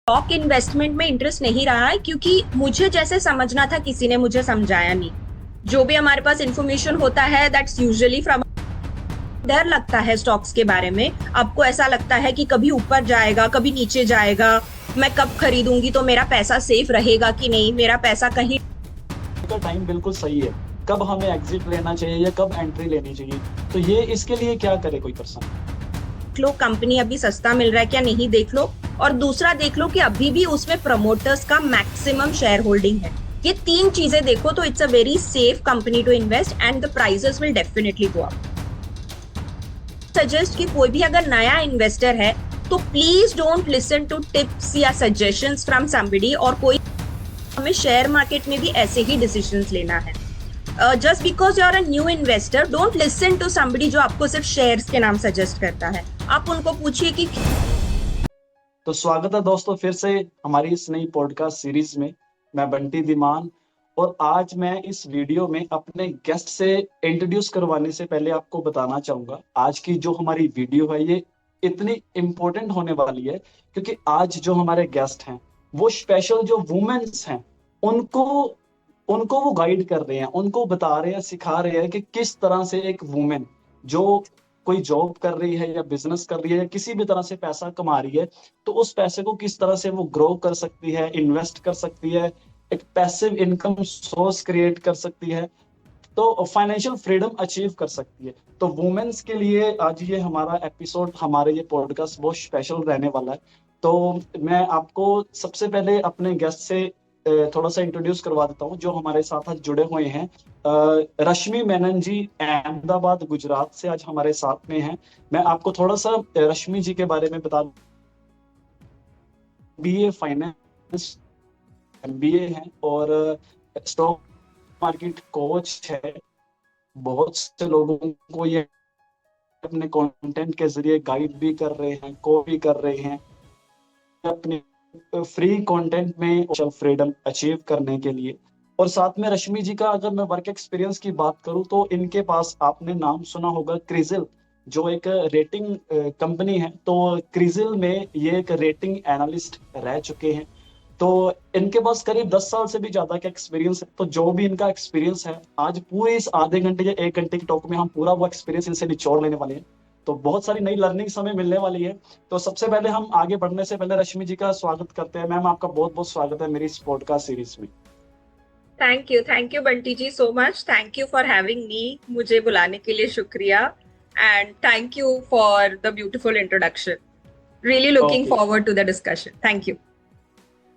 Stock investment में interest नहीं रहा है क्योंकि मुझे जैसे समझना था किसी ने मुझे समझाया नहीं। जो भी हमारे पास इंफॉर्मेशन होता है दैट्स यूजुअली फ्रॉम, डर लगता है स्टॉक्स के बारे में। आपको ऐसा लगता है कि कभी ऊपर जाएगा कभी नीचे जाएगा, मैं कब खरीदूंगी तो मेरा पैसा सेफ रहेगा कि नहीं, मेरा पैसा कहीं। का टाइम बिल्कुल सही है, कब हमें एग्जिट लेना चाहिए या कब एंट्री लेनी चाहिए, तो ये इसके लिए क्या करे कोई पर्सन? देख लो कंपनी अभी सस्ता मिल रहा है क्या, नहीं देख लो। और दूसरा देख लो कि अभी भी उसमें प्रमोटर्स का मैक्सिमम शेयर होल्डिंग है। ये तीन चीजें देखो तो it's a very safe company to invest and the prices will definitely go up. Suggest कि कोई भी अगर नया इन्वेस्टर है तो please don't listen to tips या सजेशंस फ्रॉम समबडी, और कोई हमें शेयर मार्केट में भी ऐसे ही डिसीजंस लेना है। Just because you are a new investor, don't listen to somebody जो आपको सिर्फ शेयर्स के नाम सजेस्ट करता है। आप उनको पूछिए कि। तो स्वागत है दोस्तों फिर से हमारी इस नई पॉडकास्ट सीरीज में। मैं बंटी धीमान, और आज मैं इस वीडियो में अपने गेस्ट से इंट्रोड्यूस करवाने से पहले आपको बताना चाहूंगा आज की जो हमारी वीडियो है ये इतनी इम्पोर्टेंट होने वाली है क्योंकि आज जो हमारे गेस्ट हैं वो स्पेशल जो वुमेन्स हैं उनको उनको वो गाइड कर रहे हैं, उनको बता रहे हैं, सिखा रहे हैं कि किस तरह से एक वुमेन जो कोई जॉब कर रही है या बिजनेस कर रही है या किसी भी तरह से पैसा कमा रही है तो उस पैसे को किस तरह से वो ग्रो कर सकती है, इन्वेस्ट कर सकती है, एक पैसिव इनकम सोर्स क्रिएट कर सकती है, तो फाइनेंशियल फ्रीडम अचीव कर सकती है। तो वुमेन्स के लिए आज ये हमारा एपिसोड, हमारे ये पॉडकास्ट बहुत स्पेशल रहने वाला है। तो मैं आपको सबसे पहले अपने गेस्ट से थोड़ा सा इंट्रोड्यूस करवा देता हूँ जो हमारे साथ आज जुड़े हुए हैं। रश्मि मेनन जी अहमदाबाद गुजरात से आज हमारे साथ में हैं। मैं आपको थोड़ा सा रश्मि जी के बारे में बता, बीए फाइनेंस एमबीए है और स्टॉक मार्केट कोच है। बहुत से लोगों को ये अपने कंटेंट के जरिए गाइड भी कर रहे हैं, को भी कर रहे हैं अपने फ्री कंटेंट में फ्रीडम अचीव करने के लिए। और साथ में रश्मि जी का अगर मैं वर्क एक्सपीरियंस की बात करूं तो इनके पास आपने नाम सुना होगा क्रिजिल, जो एक रेटिंग कंपनी है। तो क्रिजिल में ये एक रेटिंग एनालिस्ट रह चुके हैं। तो इनके पास करीब 10 साल से भी ज्यादा का एक्सपीरियंस है। तो जो भी इनका एक्सपीरियंस है आज पूरे इस आधे घंटे या एक घंटे की टॉक में हम पूरा वो एक्सपीरियंस इनसे निचोड़ लेने वाले हैं। तो बहुत सारी नई लर्निंग्स हमें मिलने वाली है। तो सबसे पहले हम आगे बढ़ने से पहले रश्मि जी का स्वागत करते हैं। मैम आपका बहुत बहुत स्वागत है मेरी इस पॉडकास्ट सीरीज में। Thank you Bunty ji so much, thank you for having me, मुझे बुलाने के लिए शुक्रिया। And thank you for the beautiful introduction, really looking okay. Forward to the discussion, thank you.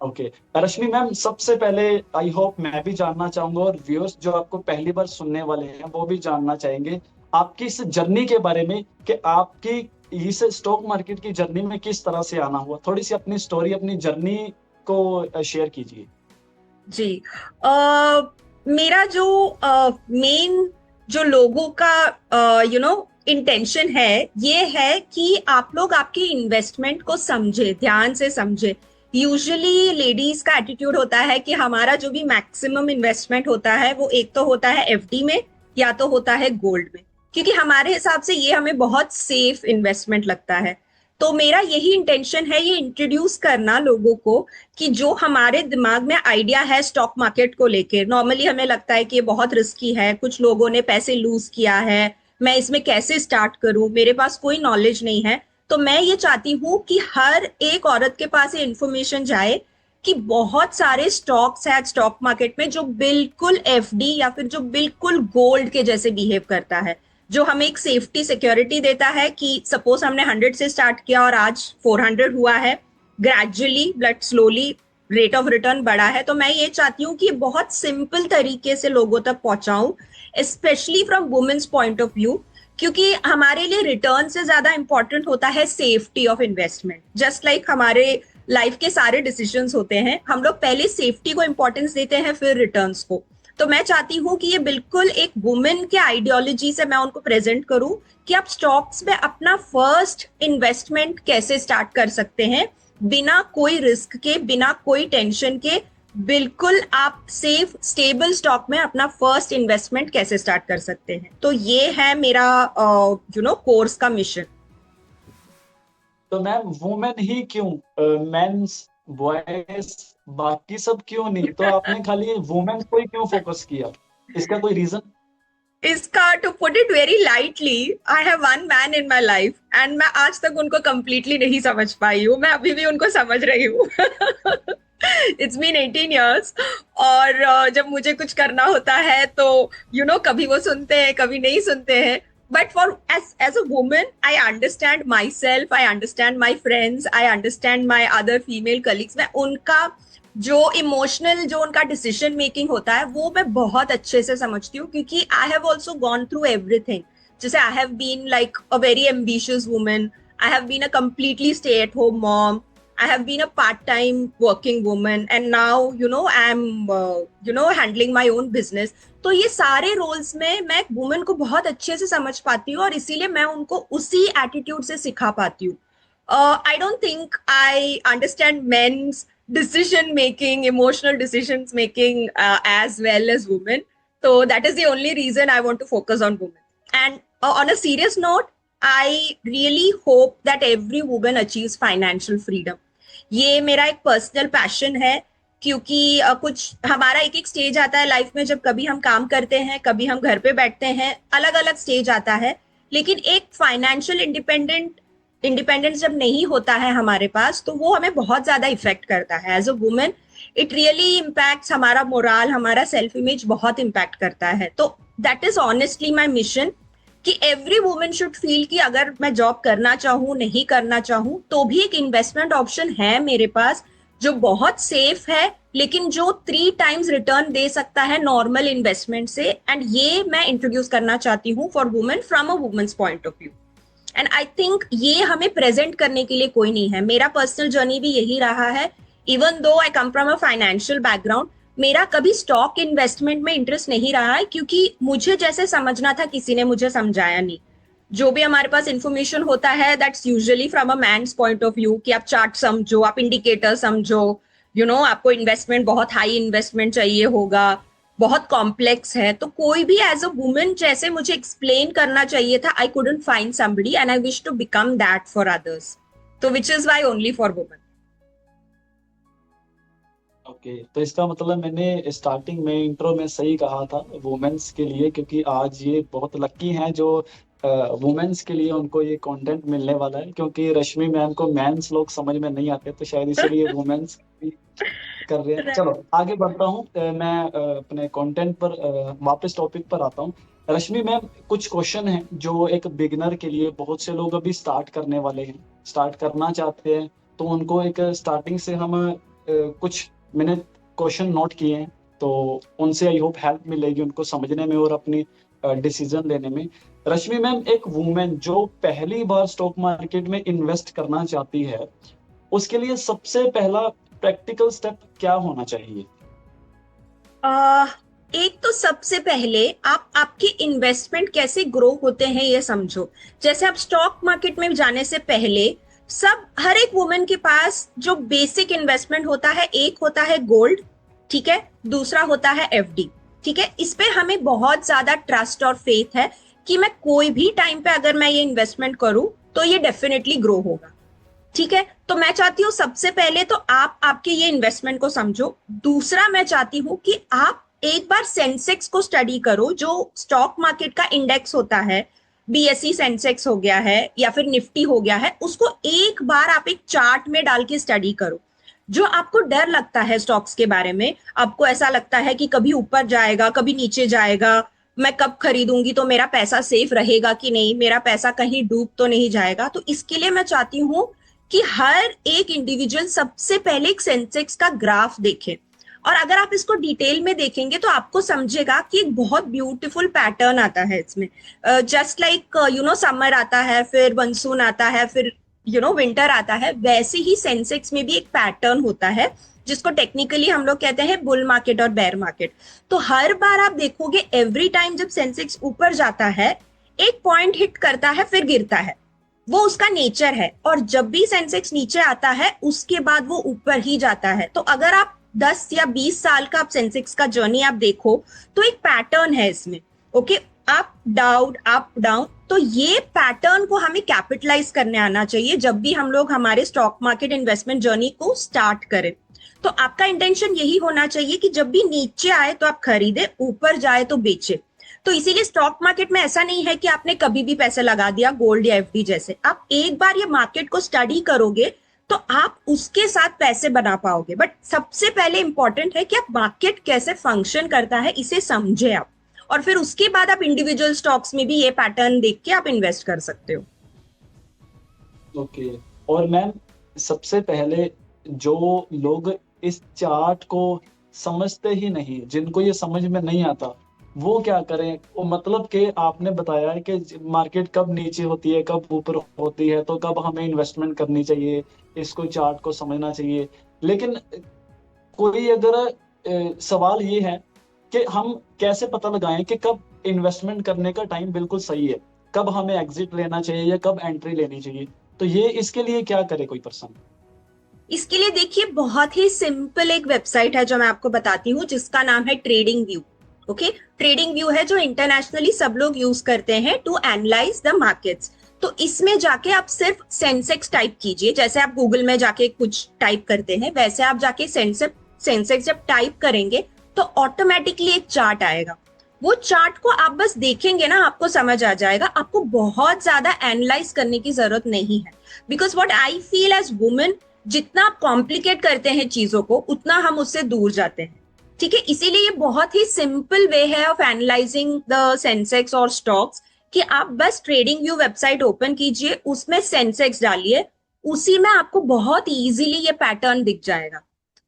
Okay Rashmi ma'am, सबसे पहले आई होप मैं भी जानना चाहूंगा और व्यूअर्स जो आपको पहली बार सुनने वाले हैं वो भी जानना चाहेंगे आपकी इस जर्नी के बारे में कि आपकी इस स्टॉक मार्केट की जर्नी में किस तरह से आना हुआ। थोड़ी सी अपनी स्टोरी, अपनी जर्नी को शेयर कीजिए। जी, मेरा जो मेन जो लोगों का इंटेंशन है ये है कि आप लोग आपके इन्वेस्टमेंट को समझे, ध्यान से समझे। यूजुअली लेडीज का एटीट्यूड होता है कि हमारा जो भी मैक्सिमम इन्वेस्टमेंट होता है वो एक तो होता है एफडी में या तो होता है गोल्ड में, क्योंकि हमारे हिसाब से ये हमें बहुत सेफ इन्वेस्टमेंट लगता है। तो मेरा यही इंटेंशन है ये इंट्रोड्यूस करना लोगों को कि जो हमारे दिमाग में आइडिया है स्टॉक मार्केट को लेके, नॉर्मली हमें लगता है कि ये बहुत रिस्की है, कुछ लोगों ने पैसे लूज किया है, मैं इसमें कैसे स्टार्ट करूं, मेरे पास कोई नॉलेज नहीं है। तो मैं ये चाहती हूँ कि हर एक औरत के पास ये इंफॉर्मेशन जाए कि बहुत सारे स्टॉक्स हैं स्टॉक मार्केट में जो बिल्कुल एफडी या फिर जो बिल्कुल गोल्ड के जैसे बिहेव करता है, जो हमें एक सेफ्टी सिक्योरिटी देता है कि सपोज हमने 100 से स्टार्ट किया और आज 400 हुआ है, gradually but slowly rate of return बढ़ा है। तो मैं ये चाहती हूँ कि बहुत सिंपल तरीके से लोगों तक पहुंचाऊं, specially from women's point of view, क्योंकि हमारे लिए रिटर्न से ज्यादा इंपॉर्टेंट होता है safety of investment. Just like हमारे लाइफ के सारे डिसीजंस होते हैं, हम लोग पहले सेफ्टी को इंपॉर्टेंस देते हैं फिर रिटर्न्स को। तो मैं चाहती हूँ कि ये बिल्कुल एक वुमेन के आइडियोलॉजी से मैं उनको प्रेजेंट करूं कि आप स्टॉक्स में अपना फर्स्ट इन्वेस्टमेंट कैसे स्टार्ट कर सकते हैं, बिना कोई रिस्क के, बिना कोई टेंशन के, बिल्कुल आप सेफ स्टेबल स्टॉक में अपना फर्स्ट इन्वेस्टमेंट कैसे स्टार्ट कर सकते हैं। तो ये है मेरा कोर्स का मिशन। तो मैम वुमेन ही क्यों, मेंस बॉयज, बाकी सब क्यों नहीं? तो आपने खाली वुमेन को ही क्यों फोकस किया? इसका कोई रीजन? इसका to put it very lightly, I have one man in my life and मैं आज तक उनको कंप्लीटली नहीं समझ पाई हूँ, मैं अभी भी उनको समझ रही हूँ। It's been 18 years। और जब मुझे कुछ करना होता है तो कभी वो सुनते हैं कभी नहीं सुनते हैं, but for as a woman I understand myself, I understand my friends, I understand my other female colleagues. मैं उनका जो इमोशनल, जो उनका डिसीजन मेकिंग होता है वो मैं बहुत अच्छे से समझती हूँ, क्योंकि I have also gone through everything. जैसे I have been like a very ambitious woman, I have been a completely stay at home mom, I have been a part-time working woman, and now I'm handling my own business। तो ये सारे roles में मैं एक woman को बहुत अच्छे से समझ पाती हूँ और इसीलिए मैं उनको उसी एटीट्यूड से सिखा पाती हूँ। I don't think I understand men's decision making, emotional decisions making as well as women. So that is the only reason I want to focus on women. And on a serious note, I really hope that every woman achieves financial freedom. ये मेरा एक personal passion है, क्योंकि कुछ हमारा एक एक stage आता है लाइफ में, जब कभी हम काम करते हैं कभी हम घर पे बैठते हैं, अलग अलग स्टेज आता है, लेकिन एक फाइनेंशियल इंडिपेंडेंस जब नहीं होता है हमारे पास तो वो हमें बहुत ज्यादा इफेक्ट करता है as a women. It really impacts हमारा मोरल, हमारा सेल्फ इमेज बहुत इम्पैक्ट करता है। तो that is honestly my mission कि एवरी वुमेन शुड फील कि अगर मैं जॉब करना चाहूँ नहीं करना चाहूँ तो भी एक इन्वेस्टमेंट ऑप्शन है मेरे पास, जो बहुत सेफ है लेकिन जो 3 times रिटर्न दे सकता है नॉर्मल इन्वेस्टमेंट से। एंड ये मैं इंट्रोड्यूस करना चाहती हूँ for women from a women's point of view. And I think ये हमें प्रेजेंट करने के लिए कोई नहीं है। मेरा पर्सनल जर्नी भी यही रहा है। Even though I come from a financial background, मेरा कभी स्टॉक इन्वेस्टमेंट में इंटरेस्ट नहीं रहा है, क्योंकि मुझे जैसे समझना था किसी ने मुझे समझाया नहीं। जो भी हमारे पास इंफॉर्मेशन होता है that's usually from a man's point of view, कि आप चार्ट समझो, आप इंडिकेटर समझो, आपको इन्वेस्टमेंट बहुत हाई इन्वेस्टमेंट चाहिए होगा, बहुत कॉम्प्लेक्स है। तो कोई भी एज अ वुमन जैसे मुझे एक्सप्लेन करना चाहिए था, I couldn't find somebody and I wish to become that for others. तो which is why only for women. Okay, तो इसका मतलब मैंने स्टार्टिंग में इंट्रो में सही कहा था वुमेन्स के लिए, क्योंकि आज ये बहुत लकी हैं जो वुमेन्स के लिए उनको ये कंटेंट मिलने वाला है, क्योंकि रश्मि मैम को मेंस लोग समझ में नहीं आते, तो शायद इसीलिए वुमेन्स भी कर रहे हैं। चलो आगे बढ़ता हूँ। मैं अपने कंटेंट पर वापस टॉपिक पर आता हूँ। रश्मि मैम, कुछ क्वेश्चन हैं जो एक बिगिनर के लिए, बहुत से लोग अभी स्टार्ट करने वाले हैं, स्टार्ट करना चाहते हैं, तो उनको एक स्टार्टिंग से हम कुछ मैंने क्वेश्चन नोट किए हैं, तो उनसे आई होप हेल्प मिलेगी उनको समझने में और अपनी डिसीजन लेने में। रश्मि मैम, एक वुमेन जो पहली बार स्टॉक मार्केट में इन्वेस्ट करना चाहती है, उसके लिए सबसे पहला प्रैक्टिकल स्टेप क्या होना चाहिए? एक तो सबसे पहले आप आपके इन्वेस्टमेंट कैसे ग्रो होते हैं ये समझो। जैसे आप स्टॉक मार्केट में जाने से पहले हर एक वुमेन के पास जो बेसिक इन्वेस्टमेंट होता है, एक होता है गोल्ड, ठीक है, दूसरा होता है एफडी, ठीक है। इस पे हमें बहुत ज्यादा ट्रस्ट और फेथ है कि मैं कोई भी टाइम पे अगर मैं ये इन्वेस्टमेंट करूं तो ये डेफिनेटली ग्रो होगा, ठीक है। तो मैं चाहती हूँ सबसे पहले तो आप आपके ये इन्वेस्टमेंट को समझो। दूसरा मैं चाहती हूँ कि आप एक बार सेंसेक्स को स्टडी करो, जो स्टॉक मार्केट का इंडेक्स होता है, बीएसई सेंसेक्स हो गया है या फिर निफ्टी हो गया है, उसको एक बार आप एक चार्ट में डाल के स्टडी करो। जो आपको डर लगता है स्टॉक्स के बारे में, आपको ऐसा लगता है कि कभी ऊपर जाएगा कभी नीचे जाएगा, मैं कब खरीदूंगी तो मेरा पैसा सेफ रहेगा कि नहीं, मेरा पैसा कहीं डूब तो नहीं जाएगा, तो इसके लिए मैं चाहती हूँ कि हर एक इंडिविजुअल सबसे पहले एक सेंसेक्स का ग्राफ देखे। और अगर आप इसको डिटेल में देखेंगे तो आपको समझेगा कि एक बहुत ब्यूटीफुल पैटर्न आता है इसमें। जस्ट लाइक समर आता है, फिर मानसून आता है, फिर विंटर आता है, वैसे ही सेंसेक्स में भी एक पैटर्न होता है जिसको टेक्निकली हम लोग कहते हैं बुल मार्केट और बेयर मार्केट। तो हर बार आप देखोगे एवरी टाइम जब सेंसेक्स ऊपर जाता है, एक पॉइंट हिट करता है फिर गिरता है, वो उसका नेचर है। और जब भी सेंसेक्स नीचे आता है उसके बाद वो ऊपर ही जाता है। तो अगर आप 10 या 20 साल का आप सेंसेक्स का जर्नी आप देखो तो एक पैटर्न है इसमें, okay. Up down up down. तो ये पैटर्न को हमें कैपिटलाइज करने आना चाहिए जब भी हम लोग हमारे स्टॉक मार्केट इन्वेस्टमेंट जर्नी को स्टार्ट करें। तो आपका इंटेंशन यही होना चाहिए कि जब भी नीचे आए तो आप खरीदे, ऊपर जाए तो बेचे। तो इसीलिए स्टॉक मार्केट में ऐसा नहीं है कि आपने कभी भी पैसे लगा दिया गोल्ड या एफडी जैसे। आप एक बार ये मार्केट को स्टडी करोगे तो आप उसके साथ पैसे बना पाओगे। बट सबसे पहले इंपॉर्टेंट है कि आप मार्केट कैसे फंक्शन करता है इसे समझे आप, और फिर उसके बाद आप इंडिविजुअल स्टॉक्स में भी ये पैटर्न देख के आप इन्वेस्ट कर सकते हो। ओके। और मैम, सबसे पहले जो लोग इस चार्ट को समझते ही नहीं, जिनको ये समझ में नहीं आता, वो क्या करें? वो मतलब कि आपने बताया है कि मार्केट कब नीचे होती है, कब ऊपर होती है, तो कब हमें इन्वेस्टमेंट करनी चाहिए, इसको चार्ट को समझना चाहिए। लेकिन कोई अगर सवाल ये है कि हम कैसे पता लगाएं कि कब इन्वेस्टमेंट करने का टाइम बिल्कुल सही है, कब हमें एग्जिट लेना चाहिए या कब एंट्री लेनी चाहिए? तो ये इसके लिए क्या करे कोई पर्सन? इसके लिए देखिए, बहुत ही सिंपल एक वेबसाइट है जो मैं आपको बताती हूँ, जिसका नाम है trading view. Okay, trading view है जो इंटरनेशनली सब लोग यूज करते हैं टू एनालाइज द मार्केट्स। तो इसमें जाके आप सिर्फ सेंसेक्स टाइप कीजिए, जैसे आप गूगल में जाके कुछ टाइप करते हैं वैसे आप जाके सेंसेक्स जब टाइप करेंगे तो ऑटोमेटिकली एक चार्ट आएगा। वो चार्ट को आप बस देखेंगे ना, आपको समझ आ जाएगा। आपको बहुत ज्यादा एनालाइज करने की जरूरत नहीं है, because what I feel as women, जितना आप कॉम्प्लिकेट करते हैं चीजों को उतना हम उससे दूर जाते हैं। ठीक है, इसीलिए ये बहुत ही सिंपल वे है ऑफ एनालाइजिंग द सेंसेक्स और स्टॉक्स, कि आप बस ट्रेडिंग व्यू वेबसाइट ओपन कीजिए, उसमें सेंसेक्स डालिए, उसी में आपको बहुत इजीली ये पैटर्न दिख जाएगा।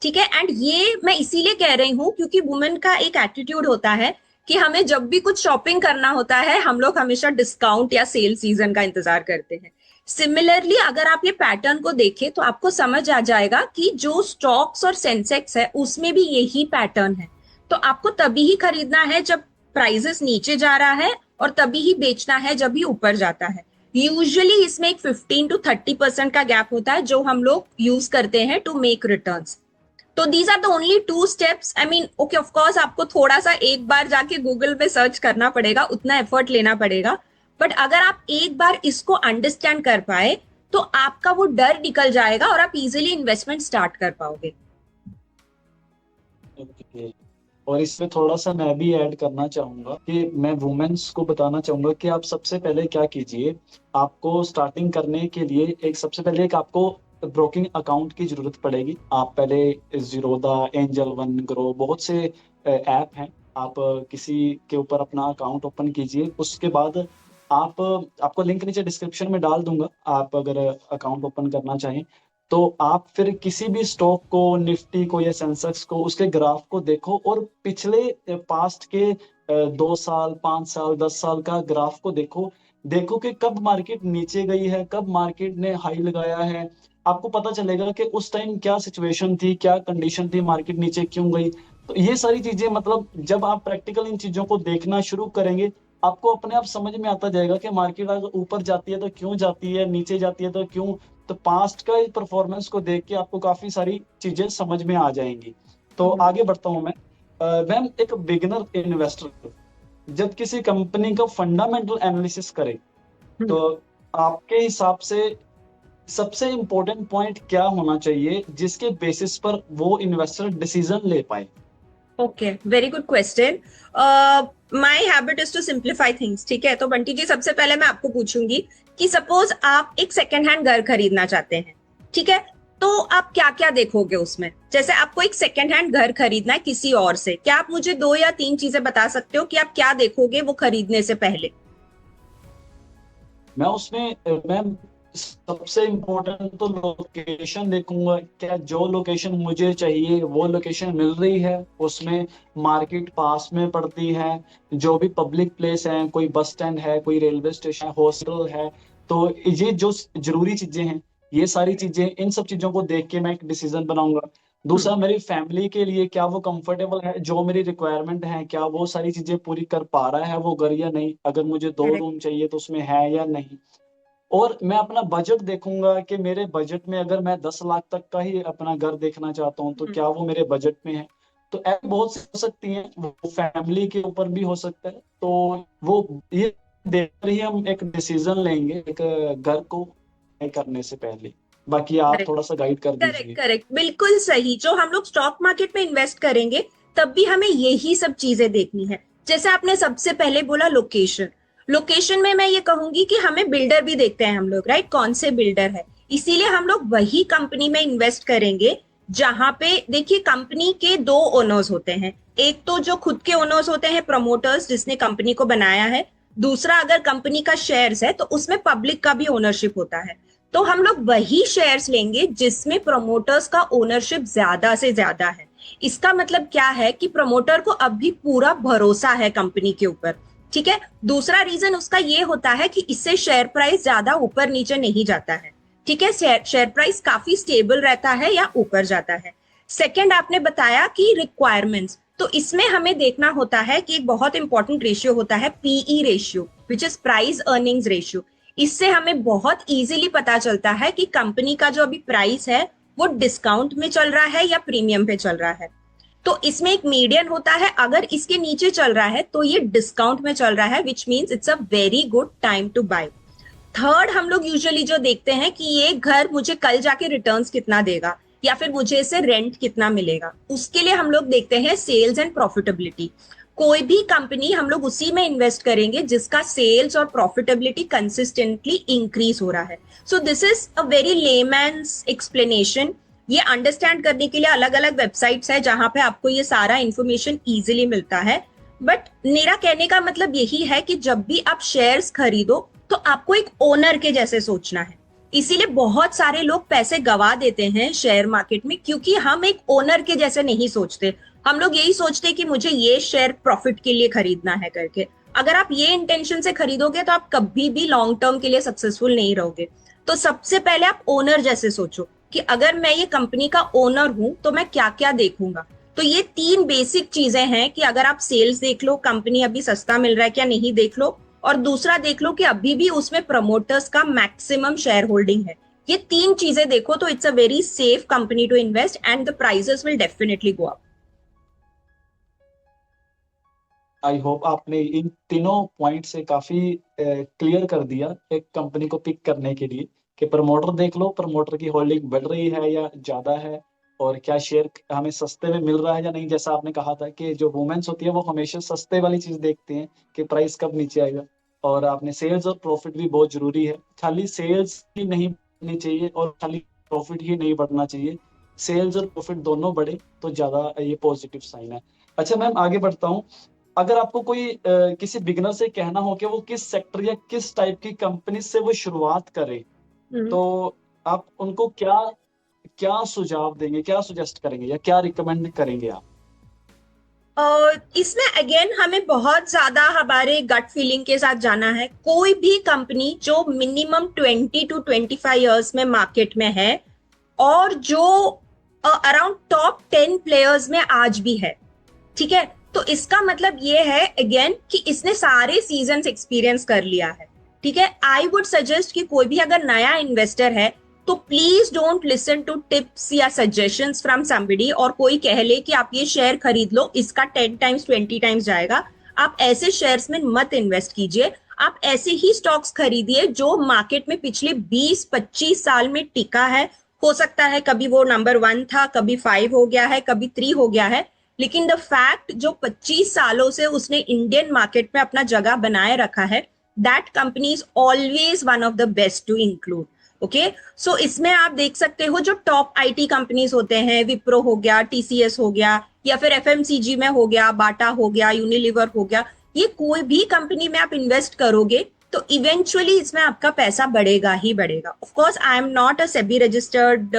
ठीक है, एंड ये मैं इसीलिए कह रही हूँ क्योंकि वुमेन का एक एटीट्यूड होता है कि हमें जब भी कुछ शॉपिंग करना होता है हम लोग हमेशा डिस्काउंट या सेल सीजन का इंतजार करते हैं। सिमिलरली अगर आप ये पैटर्न को देखें तो आपको समझ आ जाएगा कि जो स्टॉक्स और सेंसेक्स है उसमें भी यही पैटर्न है। तो आपको तभी ही खरीदना है जब प्राइसेस नीचे जा रहा है, और तभी ही बेचना है जब ही ऊपर जाता है। यूजुअली इसमें एक 15 to 30% का गैप होता है जो हम लोग यूज करते हैं टू मेक रिटर्न्स। तो these are the only two steps. I mean okay, of course आपको थोड़ा सा एक बार जाके गूगल पे सर्च करना पड़ेगा, उतना एफर्ट लेना पड़ेगा। बट अगर आप एक बार इसको अंडरस्टैंड कर पाए तो आपका वो डर निकल जाएगा और आप इजीली इन्वेस्टमेंट स्टार्ट कर पाओगे। ओके। और इसमें थोड़ा सा मैं भी ऐड करना चाहूंगा कि मैं वुमेन्स को बताना चाहूंगा कि आप सबसे पहले क्या कीजिए। आपको स्टार्टिंग करने के लिए एक सबसे पहले एक आपको ब्रोकिंग अकाउंट की जरूरत पड़ेगी। आप पहले जीरोधा, एंजल वन, ग्रो, बहुत से ऐप हैं। आप किसी के ऊपर अपना अकाउंट ओपन कीजिए। उसके बाद आप आपको लिंक नीचे डिस्क्रिप्शन में डाल दूंगा, आप अगर अकाउंट ओपन करना चाहें तो आप फिर किसी भी स्टॉक को, निफ्टी को या सेंसेक्स को, उसके ग्राफ को देखो और पिछले पास्ट के 2 साल, 5 साल, 10 साल का ग्राफ को देखो। देखो कि कब मार्केट नीचे गई है, कब मार्केट ने हाई लगाया है। आपको पता चलेगा कि उस टाइम क्या सिचुएशन थी, क्या कंडीशन थी, मार्केट नीचे क्यों गई। तो ये सारी चीजें, मतलब जब आप प्रैक्टिकल इन चीजों को देखना शुरू करेंगे, आपको अपने आप समझ में आता जाएगा कि मार्केट अगर ऊपर जाती है तो क्यों जाती है, नीचे जाती है तो क्यों। तो पास्ट का परफॉर्मेंस को देख के आपको काफी सारी चीजें समझ में आ जाएंगी। तो आगे बढ़ता हूं मैं। मैम, एक बिगिनर इन्वेस्टर जब किसी कंपनी का फंडामेंटल एनालिसिस करे तो आपके हिसाब से सबसे इंपॉर्टेंट पॉइंट क्या होना चाहिए जिसके बेसिस पर वो इन्वेस्टर डिसीजन ले पाए? Okay, very good question. My habit is to simplify things. ठीक है, तो बंटी जी सबसे पहले मैं आपको पूछूंगी कि सपोज आप एक सेकेंड हैंड घर खरीदना चाहते हैं। ठीक है, तो आप क्या क्या देखोगे उसमें? जैसे आपको एक सेकेंड हैंड घर खरीदना है किसी और से, क्या आप मुझे 2 या 3 चीजें बता सकते हो कि आप क्या देखोगे वो खरीदने से पहले? मैं उसमें मैम सबसे इम्पोर्टेंट तो लोकेशन देखूंगा। क्या जो लोकेशन मुझे चाहिए वो लोकेशन मिल रही है, उसमें मार्केट पास में पड़ती है, जो भी पब्लिक प्लेस है, कोई बस स्टैंड है, कोई रेलवे स्टेशन है, हॉस्पिटल है। तो ये जो जरूरी चीजें हैं, ये सारी चीजें, इन सब चीजों को देख के मैं एक डिसीजन बनाऊंगा। दूसरा, मेरी फैमिली के लिए क्या वो कंफर्टेबल है, जो मेरी रिक्वायरमेंट है क्या वो सारी चीजें पूरी कर पा रहा है वो घर या नहीं। अगर मुझे 2 रूम चाहिए तो उसमें है या नहीं। और मैं अपना बजट देखूंगा कि मेरे बजट में, अगर मैं 10 लाख तक का ही अपना घर देखना चाहता हूँ तो क्या वो मेरे बजट में है। तो ऐसे बहुत सी हो सकती हैं, वो फैमिली के ऊपर भी हो सकता है। तो वो ये देखकर ही हम एक डिसीजन लेंगे एक घर को buy करने से पहले। बाकी आप थोड़ा सा गाइड कर करेक्ट दीजिए। करेक्ट, बिल्कुल सही। जो हम लोग स्टॉक मार्केट में इन्वेस्ट करेंगे तब भी हमें यही सब चीजें देखनी है। जैसे आपने सबसे पहले बोला लोकेशन, लोकेशन में मैं ये कहूंगी कि हमें बिल्डर भी देखते हैं हम लोग, राइट, कौन से बिल्डर है। इसीलिए हम लोग वही कंपनी में इन्वेस्ट करेंगे जहां पे, देखिए, कंपनी के दो ओनर्स होते हैं। एक तो जो खुद के ओनर्स होते हैं, प्रमोटर्स, जिसने कंपनी को बनाया है। दूसरा, अगर कंपनी का शेयर्स है तो उसमें पब्लिक का भी ओनरशिप होता है। तो हम लोग वही शेयर्स लेंगे जिसमें प्रमोटर्स का ओनरशिप ज्यादा से ज्यादा है। इसका मतलब क्या है कि प्रमोटर को अब भी पूरा भरोसा है कंपनी के ऊपर। ठीक है। दूसरा रीजन उसका ये होता है कि इससे शेयर प्राइस ज्यादा ऊपर नीचे नहीं जाता है। ठीक है, शेयर प्राइस काफी स्टेबल रहता है या ऊपर जाता है। सेकंड, आपने बताया कि रिक्वायरमेंट्स, तो इसमें हमें देखना होता है कि एक बहुत इंपॉर्टेंट रेशियो होता है PE ratio, which is price earnings ratio. इससे हमें बहुत इजीली पता चलता है कि कंपनी का जो अभी प्राइस है वो डिस्काउंट में चल रहा है या प्रीमियम पे चल रहा है। तो इसमें एक मीडियन होता है, अगर इसके नीचे चल रहा है तो ये डिस्काउंट में चल रहा है, which means it's a very good time to buy. Third, हम लोग यूजुअली जो देखते हैं कि ये घर मुझे कल जाके रिटर्न्स कितना देगा या फिर मुझे इसे रेंट कितना मिलेगा, उसके लिए हम लोग देखते हैं सेल्स एंड प्रॉफिटेबिलिटी। कोई भी कंपनी हम लोग उसी में इन्वेस्ट करेंगे जिसका सेल्स और प्रॉफिटेबिलिटी कंसिस्टेंटली इंक्रीज हो रहा है। So this is a very layman's explanation. ये अंडरस्टैंड करने के लिए अलग अलग वेबसाइट्स है जहां पे आपको ये सारा इंफॉर्मेशन इजीली मिलता है। बट मेरा कहने का मतलब यही है कि जब भी आप शेयर्स खरीदो तो आपको एक ओनर के जैसे सोचना है। इसीलिए बहुत सारे लोग पैसे गवा देते हैं शेयर मार्केट में, क्योंकि हम एक ओनर के जैसे नहीं सोचते। हम लोग यही सोचते हैं कि मुझे ये शेयर प्रॉफिट के लिए खरीदना है करके। अगर आप ये इंटेंशन से खरीदोगे तो आप कभी भी लॉन्ग टर्म के लिए सक्सेसफुल नहीं रहोगे। तो सबसे पहले आप ओनर जैसे सोचो कि अगर मैं ये कंपनी का ओनर हूं तो मैं क्या क्या देखूंगा। तो ये तीन बेसिक चीजें हैं कि अगर आप सेल्स देख लो, कंपनी अभी सस्ता मिल रहा है क्या नहीं देख लो, और दूसरा देख लो कि अभी भी उसमें प्रमोटर्स का मैक्सिमम शेयर होल्डिंग है। ये तीन चीजें देखो तो it's a very safe company to invest and the prices will definitely go up. I hope आपने इन तीनों पॉइंट से काफी क्लियर कर दिया एक कंपनी को पिक करने के लिए कि प्रमोटर देख लो, प्रमोटर की होल्डिंग बढ़ रही है या ज्यादा है, और क्या शेयर हमें सस्ते में मिल रहा है या नहीं। जैसा आपने कहा था कि जो वुमेन्स होती है वो हमेशा सस्ते वाली चीज देखती हैं कि प्राइस कब नीचे आएगा। और आपने सेल्स और प्रॉफिट भी बहुत जरूरी है, खाली सेल्स ही नहीं बढ़नी चाहिए और खाली प्रॉफिट ही नहीं बढ़ना चाहिए। सेल्स और प्रॉफिट दोनों बढ़े तो ज्यादा ये पॉजिटिव साइन है। अच्छा मैम, आगे बढ़ता हूँ। अगर आपको कोई किसी बिगनर से कहना हो कि वो किस सेक्टर या किस टाइप की कंपनी से वो शुरुआत करे, तो आप उनको क्या क्या सुझाव देंगे, क्या सुजेस्ट करेंगे या क्या रिकमेंड करेंगे आप? इसमें अगेन हमें बहुत ज्यादा हमारे गट फीलिंग के साथ जाना है। कोई भी कंपनी जो मिनिमम 20 to 25 years में मार्केट में है और जो अराउंड टॉप 10 प्लेयर्स में आज भी है, ठीक है, तो इसका मतलब ये है अगेन कि इसने सारे सीजन्स एक्सपीरियंस कर लिया है। ठीक है, आई वुड सजेस्ट कि कोई भी अगर नया इन्वेस्टर है तो please don't listen to tips या सजेशंस फ्रॉम समबडी, और कोई कह ले कि आप ये शेयर खरीद लो इसका 10 times 20 times जाएगा। आप ऐसे शेयर्स में मत इन्वेस्ट कीजिए। आप ऐसे ही स्टॉक्स खरीदिए जो मार्केट में पिछले 20-25 साल में टिका है। हो सकता है कभी वो नंबर 1 था, कभी 5 हो गया है, कभी 3 हो गया है, लेकिन द फैक्ट जो 25 सालों से उसने इंडियन मार्केट में अपना जगह बनाए रखा है, that company is always one of the best to include. Okay, so इसमें आप देख सकते हो जो टॉप आईटी कंपनीज होते हैं, विप्रो हो गया, टीसीएस हो गया, या फिर एफएमसीजी में हो गया, बाटा हो गया, यूनिलीवर हो गया, ये कोई भी कंपनी में आप इन्वेस्ट करोगे तो इवेंचुअली इसमें आपका पैसा बढ़ेगा ही बढ़ेगा। Of course I am not a SEBI registered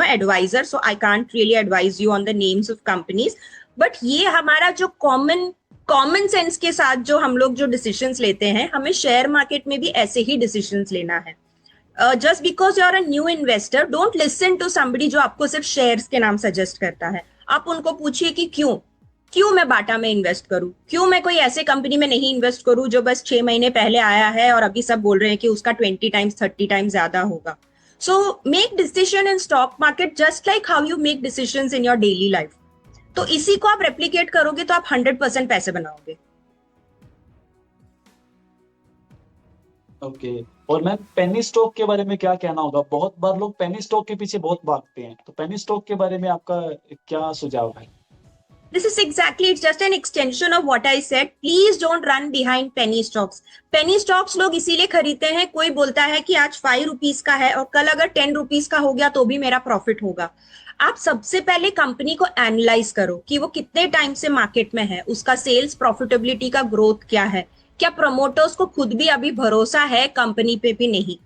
adviser, so I can't really advise you on the names of companies, but ये हमारा जो कॉमन सेंस के साथ जो हम लोग जो डिसीजंस लेते हैं, हमें शेयर मार्केट में भी ऐसे ही डिसीजंस लेना है। Just because you are a new investor, don't listen to somebody जो आपको सिर्फ शेयर्स के नाम सजेस्ट करता है। आप उनको पूछिए कि क्यों क्यों मैं बाटा में इन्वेस्ट करूं, क्यों मैं कोई ऐसे कंपनी में नहीं इन्वेस्ट करूं जो बस 6 महीने पहले आया है और अभी सब बोल रहे हैं कि उसका 20 times 30 times ज्यादा होगा। So make decision in stock market just like how you make decisions in your daily life. तो इसी को आप रेप्लिकेट करोगे तो आप 100% पैसे बनाओगे। ओके। और मैम पेनी स्टॉक के बारे में क्या कहना होगा? बहुत बार लोग पेनी स्टॉक के पीछे बहुत भागते हैं, तो पेनी स्टॉक के बारे में आपका क्या सुझाव है? This is exactly, it's just an extension of what I said. Please don't run behind penny stocks. Penny stocks लोग इसीलिए खरीदते हैं, कोई बोलता है कि आज 5 रुपीज का है और कल अगर 10 रुपीज का हो गया तो भी मेरा प्रॉफिट होगा। आप सबसे पहले कंपनी को एनालाइज करो कि वो कितने टाइम से मार्केट में है, उसका सेल्स प्रॉफिटेबिलिटी का ग्रोथ क्या है, क्या प्रमोटर्स को खुद भी अभी भरोसा है कंपनी पे भी नहीं।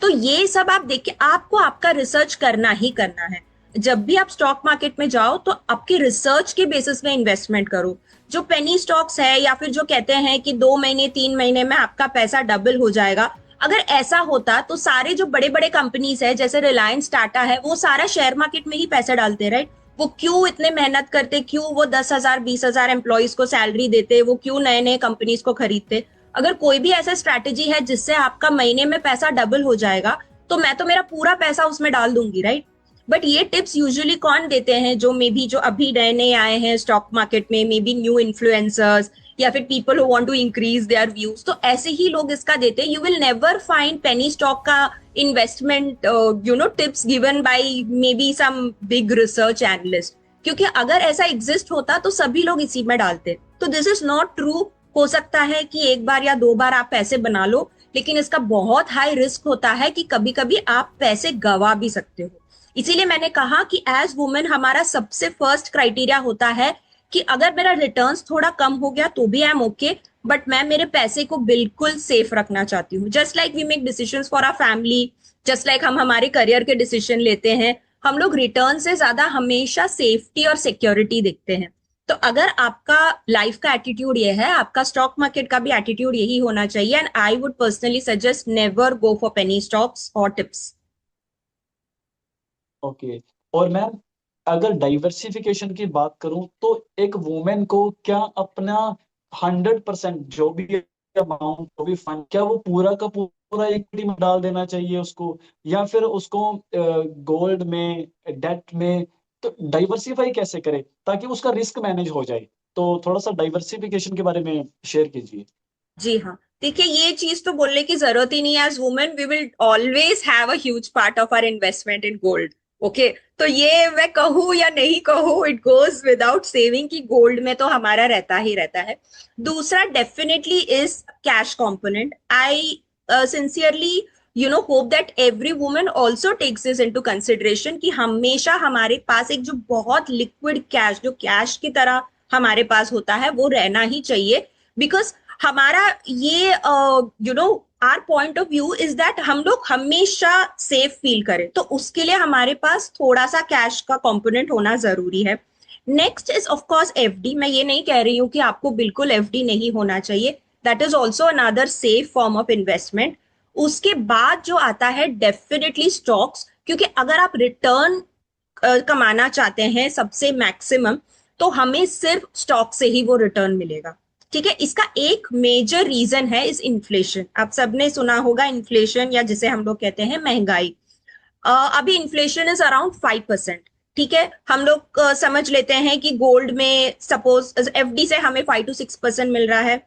तो ये सब आप देखिए, आपको आपका रिसर्च करना ही करना है। जब भी आप स्टॉक मार्केट में जाओ तो आपके रिसर्च के बेसिस में इन्वेस्टमेंट करो। जो पेनी स्टॉक्स है या फिर जो कहते हैं कि 2 महीने 3 महीने में आपका पैसा डबल हो जाएगा, अगर ऐसा होता तो सारे जो बड़े बड़े कंपनीज है जैसे रिलायंस टाटा है वो सारा शेयर मार्केट में ही पैसे डालते, राइट। वो क्यों इतने मेहनत करते, क्यों वो 10,000 20,000 एम्प्लॉयज को सैलरी देते, वो क्यों नए नए कंपनीज को खरीदते। अगर कोई भी ऐसा स्ट्रैटेजी है जिससे आपका महीने में पैसा डबल हो जाएगा तो मैं तो मेरा पूरा पैसा उसमें डाल दूंगी, राइट। बट ये टिप्स यूजुअली कौन देते हैं? जो मे बी जो अभी नए नए आए हैं स्टॉक मार्केट में, मे बी न्यू इन्फ्लुएंसर्स या फिर people who want to increase their views, तो ऐसे ही लोग इसका देते हैं। You will never find penny stock का investment tips given by maybe some big research analyst, क्योंकि अगर ऐसा एग्जिस्ट होता तो सभी लोग इसी में डालते। तो दिस इज नॉट ट्रू। हो सकता है कि एक बार या 2 बार आप पैसे बना लो, लेकिन इसका बहुत हाई रिस्क होता है कि कभी कभी आप पैसे गवा भी सकते हो। इसीलिए मैंने कहा कि एज वुमेन हमारा सबसे फर्स्ट क्राइटेरिया होता है कि अगर मेरा रिटर्न्स थोड़ा कम हो गया तो भी आई एम ओके, बट मैं मेरे पैसे को बिल्कुल सेफ रखना चाहती हूँ। Just like we make decisions for our family, just like हम हमारे करियर के डिसीजन लेते हैं, हम लोग रिटर्न से ज्यादा हमेशा सेफ्टी और सिक्योरिटी देखते हैं। तो अगर आपका लाइफ का एटीट्यूड ये है, आपका स्टॉक मार्केट का भी एटीट्यूड यही होना चाहिए। And I would personally suggest never go for penny stocks और टिप्स। ओके। और मैम अगर डाइवर्सिफिकेशन की बात करूं तो एक वुमेन को क्या अपना 100% जो भी अमाउंट, जो भी फंड, क्या वो पूरा का पूरा इक्विटी में डाल देना चाहिए उसको, या फिर उसको गोल्ड में, डेट में? तो डाइवर्सिफाई कैसे करे ताकि उसका रिस्क मैनेज हो जाए? तो थोड़ा सा डाइवर्सिफिकेशन के बारे में शेयर कीजिए। जी हाँ, देखिए ये चीज तो बोलने की जरूरत ही नहीं है। As women we will always have a huge part of our investment in gold. Okay, तो ये मैं कहूँ या नहीं कहूँ, इट गोज विदाउट सेविंग कि गोल्ड में तो हमारा रहता ही रहता है। दूसरा definitely is cash component. I sincerely hope that every woman also takes this into consideration कि हमेशा हमारे पास एक जो बहुत लिक्विड कैश, जो कैश की तरह हमारे पास होता है, वो रहना ही चाहिए। बिकॉज हमारा ये our point of view is that हम लोग हमेशा सेफ फील करें, तो उसके लिए हमारे पास थोड़ा सा कैश का कंपोनेंट होना जरूरी है। Next is of course FD. मैं ये नहीं कह रही हूँ कि आपको बिल्कुल एफडी नहीं होना चाहिए, that is also another safe form of investment. उसके बाद जो आता है डेफिनेटली स्टॉक्स, क्योंकि अगर आप रिटर्न कमाना चाहते हैं सबसे मैक्सिमम, तो हमें सिर्फ स्टॉक से ही वो रिटर्न मिलेगा। ठीक है, इसका एक मेजर रीजन है इस इन्फ्लेशन। आप सबने सुना होगा इन्फ्लेशन, या जिसे हम लोग कहते हैं महंगाई। अभी इन्फ्लेशन इज अराउंड 5%। ठीक है, हम लोग समझ लेते हैं कि गोल्ड में सपोज एफडी से हमें 5 to 6% मिल रहा है,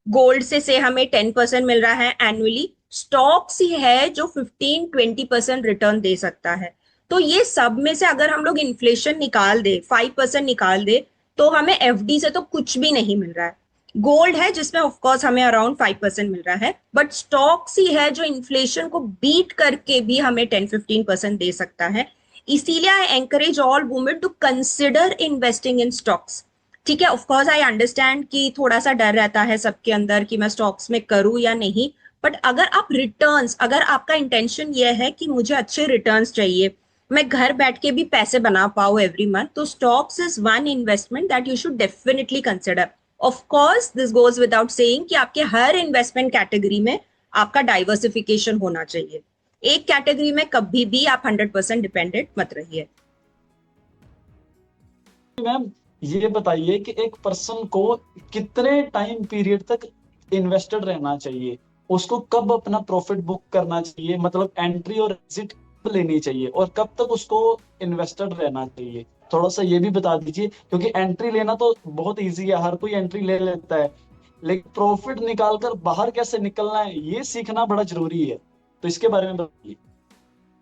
गोल्ड से हमें 10% मिल रहा है एनुअली। स्टॉक्स ही है जो 15-20% रिटर्न दे सकता है। तो ये सब में से अगर हम लोग इन्फ्लेशन निकाल दे, 5% निकाल दे, तो हमें एफडी से तो कुछ भी नहीं मिल रहा है। गोल्ड है जिसमें ऑफकोर्स हमें अराउंड 5% मिल रहा है, बट स्टॉक्स ही है जो इन्फ्लेशन को बीट करके भी हमें 10-15% दे सकता है। इसीलिए I encourage all women to consider investing in stocks. ठीक है, ऑफकोर्स आई अंडरस्टैंड कि थोड़ा सा डर रहता है सबके अंदर कि मैं स्टॉक्स में करूं या नहीं, बट अगर आप रिटर्न्स, अगर आपका इंटेंशन ये है कि मुझे अच्छे रिटर्न्स चाहिए, मैं घर बैठ के भी पैसे बना पाऊँ एवरी मंथ, तो stocks is one investment that you should definitely consider. Of course this goes without saying कि आपके हर इन्वेस्टमेंट कैटेगरी में आपका डाइवर्सिफिकेशन होना चाहिए। एक कैटेगरी में कभी भी आप 100% डिपेंडेंट मत रहिए। मैम ये बताइए कि एक पर्सन को कितने टाइम पीरियड तक इन्वेस्टेड रहना चाहिए? उसको कब अपना प्रॉफिट बुक करना चाहिए? मतलब एंट्री और एग्जिट लेनी चाहिए और कब तक उसको इन्वेस्टेड रहना चाहिए, थोड़ा सा ये भी बता दीजिए। क्योंकि एंट्री लेना तो बहुत इजी है, हर कोई एंट्री ले लेता है, लेकिन प्रॉफिट निकाल कर बाहर कैसे निकलना है ये सीखना बड़ा जरूरी है। तो इसके बारे में बताइए।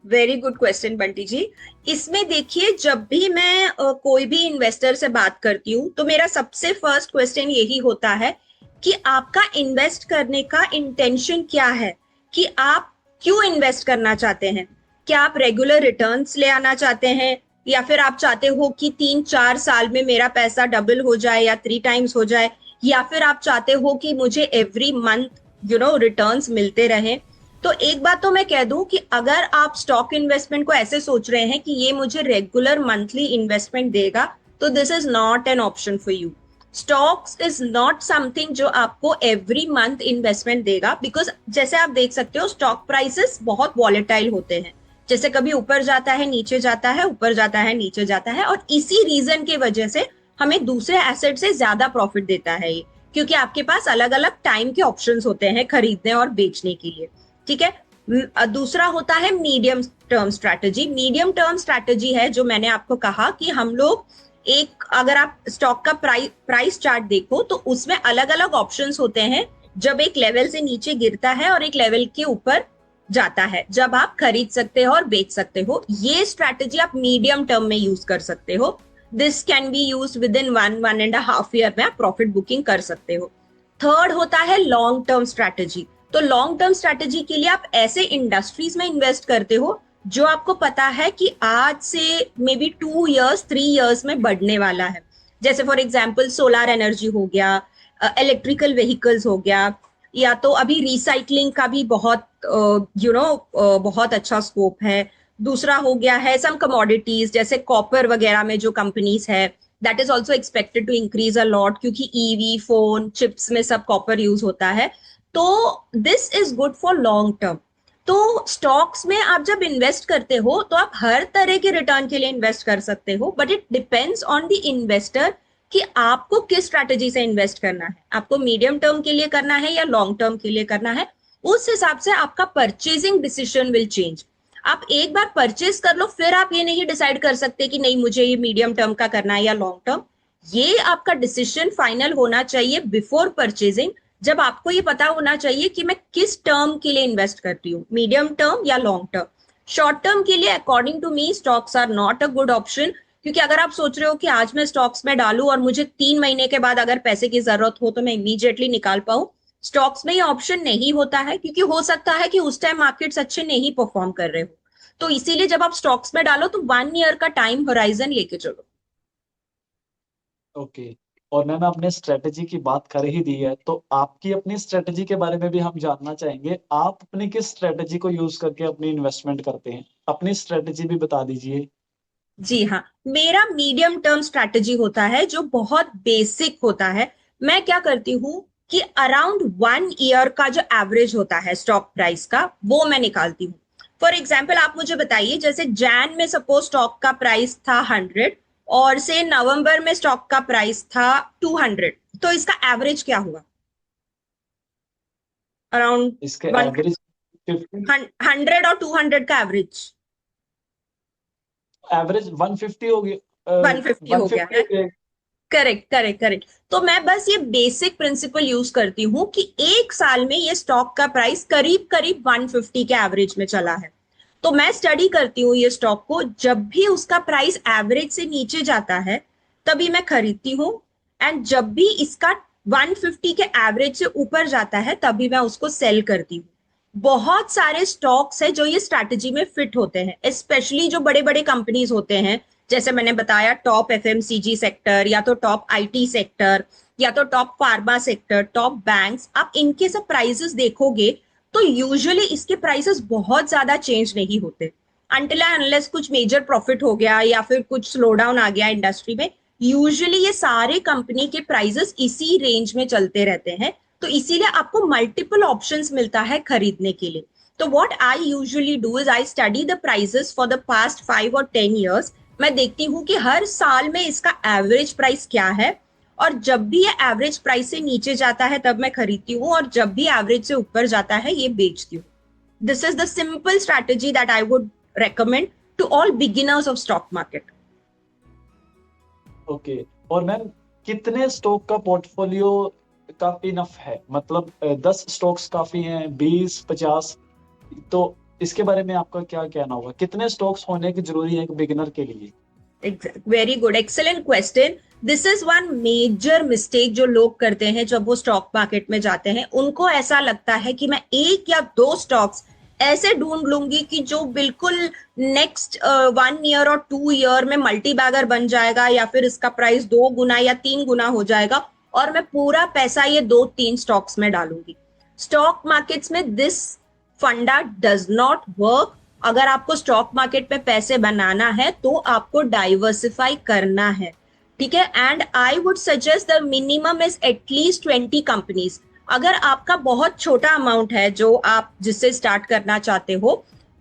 वेरी गुड क्वेश्चन बंटी जी। इसमें देखिए, जब भी मैं कोई भी इन्वेस्टर से बात करती हूँ तो मेरा सबसे फर्स्ट क्वेश्चन यही होता है कि आपका इन्वेस्ट करने का इंटेंशन क्या है, कि आप क्यों इन्वेस्ट करना चाहते हैं। क्या आप रेगुलर रिटर्न्स ले आना चाहते हैं, या फिर आप चाहते हो कि 3-4 साल में मेरा पैसा डबल हो जाए या 3 टाइम्स हो जाए, या फिर आप चाहते हो कि मुझे एवरी मंथ रिटर्न्स मिलते रहें। तो एक बात तो मैं कह दूं कि अगर आप स्टॉक इन्वेस्टमेंट को ऐसे सोच रहे हैं कि ये मुझे रेगुलर मंथली इन्वेस्टमेंट देगा, तो this is not an option for you. Stocks is not something जो आपको एवरी मंथ इन्वेस्टमेंट देगा, बिकॉज जैसे आप देख सकते हो स्टॉक प्राइसेस बहुत वॉलेटाइल होते हैं। जैसे कभी ऊपर जाता है, नीचे जाता है, ऊपर जाता है, नीचे जाता है, और इसी रीजन की वजह से हमें दूसरे एसेट से ज्यादा प्रॉफिट देता है ये, क्योंकि आपके पास अलग अलग टाइम के ऑप्शंस होते हैं खरीदने और बेचने के लिए। ठीक है। दूसरा होता है medium term strategy. Medium term strategy है जो मैंने आपको कहा कि हम लोग एक, अगर आप स्टॉक का प्राइस चार्ट देखो तो उसमें अलग अलग ऑप्शंस होते हैं। जब एक लेवल से नीचे गिरता है और एक लेवल के ऊपर जाता है, जब आप खरीद सकते हो और बेच सकते हो, ये स्ट्रैटेजी आप मीडियम टर्म में यूज कर सकते हो। This can be use with in 1-1.5 year में आप प्रॉफिट बुकिंग कर सकते हो। थर्ड होता है लॉन्ग टर्म स्ट्रैटेजी। तो लॉन्ग टर्म स्ट्रैटेजी के लिए आप ऐसे इंडस्ट्रीज में इन्वेस्ट करते हो जो आपको पता है कि आज से मे बी 2 इयर्स 3 इयर्स में बढ़ने वाला है। जैसे फॉर एग्जाम्पल सोलर एनर्जी हो गया, इलेक्ट्रिकल व्हीकल्स हो गया, या तो अभी रिसाइकलिंग का भी बहुत बहुत अच्छा स्कोप है। दूसरा हो गया है सम कमोडिटीज, जैसे कॉपर वगैरह में जो कंपनीज है, that is also expected to increase a lot, क्योंकि ईवी फोन चिप्स में सब कॉपर यूज होता है। तो this is good for long term. तो स्टॉक्स में आप जब इन्वेस्ट करते हो तो आप हर तरह के रिटर्न के लिए इन्वेस्ट कर सकते हो, but it depends on the investor कि आपको किस स्ट्रैटेजी से इन्वेस्ट करना है। आपको मीडियम टर्म के लिए करना है या लॉन्ग टर्म के लिए करना है, उस हिसाब से आपका परचेजिंग डिसीजन विल चेंज। आप एक बार परचेज कर लो, फिर आप ये नहीं डिसाइड कर सकते कि नहीं मुझे ये मीडियम टर्म का करना है या लॉन्ग टर्म। ये आपका डिसीजन फाइनल होना चाहिए बिफोर परचेजिंग, जब आपको ये पता होना चाहिए कि मैं किस टर्म के लिए इन्वेस्ट करती हूँ, मीडियम टर्म या लॉन्ग टर्म। शॉर्ट टर्म के लिए according to me stocks are not a good option, क्योंकि अगर आप सोच रहे हो कि आज मैं स्टॉक्स में डालूं और मुझे 3 महीने के बाद अगर पैसे की जरूरत हो तो मैं इमीडिएटली निकाल पाऊं, स्टॉक्स में ये ऑप्शन नहीं होता है, क्योंकि हो सकता है कि उस टाइम मार्केट्स अच्छे नहीं परफॉर्म कर रहे हो। तो इसीलिए जब आप स्टॉक्स में डालो तो 1 ईयर का टाइम होराइजन लेके चलो। ओके। और मैम आपने स्ट्रेटेजी की बात कर ही दी है, तो आपकी अपनी स्ट्रेटेजी के बारे में भी हम जानना चाहेंगे। आप अपनी किस स्ट्रेटेजी को यूज करके अपनी इन्वेस्टमेंट करते हैं, अपनी स्ट्रेटेजी भी बता दीजिए। जी हाँ, मेरा मीडियम टर्म स्ट्रैटेजी होता है जो बहुत बेसिक होता है। मैं क्या करती हूँ कि अराउंड 1 ईयर का जो एवरेज होता है स्टॉक प्राइस का, वो मैं निकालती हूँ। फॉर एग्जाम्पल आप मुझे बताइए, जैसे जैन में सपोज स्टॉक का प्राइस था 100, और से नवंबर में स्टॉक का प्राइस था 200, तो इसका एवरेज क्या हुआ? अराउंड इसके वन एवरेज 50, 100 और 200 का एवरेज एवरेज 150 हो गया, 150 हो गया 150 है। हो गया। Correct correct correct. तो मैं बस ये बेसिक प्रिंसिपल यूज करती हूँ कि एक साल में ये स्टॉक का प्राइस करीब करीब 150 के एवरेज में चला है। तो मैं स्टडी करती हूँ ये स्टॉक को, जब भी उसका प्राइस एवरेज से नीचे जाता है तभी मैं खरीदती हूँ, एंड जब भी इसका 150 के एवरेज से ऊपर जाता है तभी मैं उसको सेल करती हूँ। बहुत सारे स्टॉक्स है जो ये स्ट्रैटेजी में फिट होते हैं, स्पेशली जो बड़े बड़े कंपनीज होते हैं, जैसे मैंने बताया टॉप एफएमसीजी सेक्टर, या तो टॉप आईटी सेक्टर, या तो top pharma sector, top banks. आप इनके सब प्राइसेस देखोगे तो यूजुअली इसके प्राइसेस बहुत ज्यादा चेंज नहीं होते, अनटिल अनलेस कुछ मेजर प्रॉफिट हो गया या फिर कुछ स्लो डाउन आ गया इंडस्ट्री में। यूजुअली ये सारे कंपनी के प्राइसेस इसी रेंज में चलते रहते हैं, तो इसीलिए आपको मल्टीपल ऑप्शंस मिलता है खरीदने के लिए। तो what I usually do is I study the prices for the past 5 और 10 ईयर्स। मैं देखती हूँ कि हर साल में इसका एवरेज प्राइस क्या है, और जब भी ये एवरेज प्राइस से नीचे जाता है तब मैं खरीदती हूँ, और जब भी एवरेज से ऊपर जाता है ये बेचती हूँ। This is the simple strategy that I would recommend to all beginners of stock market. Okay. और मैम, कितने स्टॉक का पोर्टफोलियो काफी इनफ है? मतलब 10 स्टॉक्स काफी हैं, 20, 50? तो इसके बारे में आपका क्या कहना होगा, कितने स्टॉक्स होने की जरूरी है एक बिगिनर के लिए? Very good, excellent question. This is one major mistake जो लोग करते हैं जब वो स्टॉक मार्केट में जाते हैं। उनको ऐसा लगता है कि मैं एक या दो स्टॉक्स ऐसे ढूंढ लूंगी कि जो बिल्कुल नेक्स्ट 1 ईयर और 2 ईयर में मल्टी बैगर बन जाएगा, या फिर इसका प्राइस 2 गुना या 3 गुना हो जाएगा, और मैं पूरा पैसा ये 2-3 स्टॉक्स में डालूंगी। स्टॉक मार्केट्स में दिस फंडा डज नॉट वर्क। अगर आपको स्टॉक मार्केट में पैसे बनाना है तो आपको डाइवर्सिफाई करना है, ठीक है। And I would suggest the minimum is at least 20 companies. अगर आपका बहुत छोटा अमाउंट है जो आप जिससे स्टार्ट करना चाहते हो,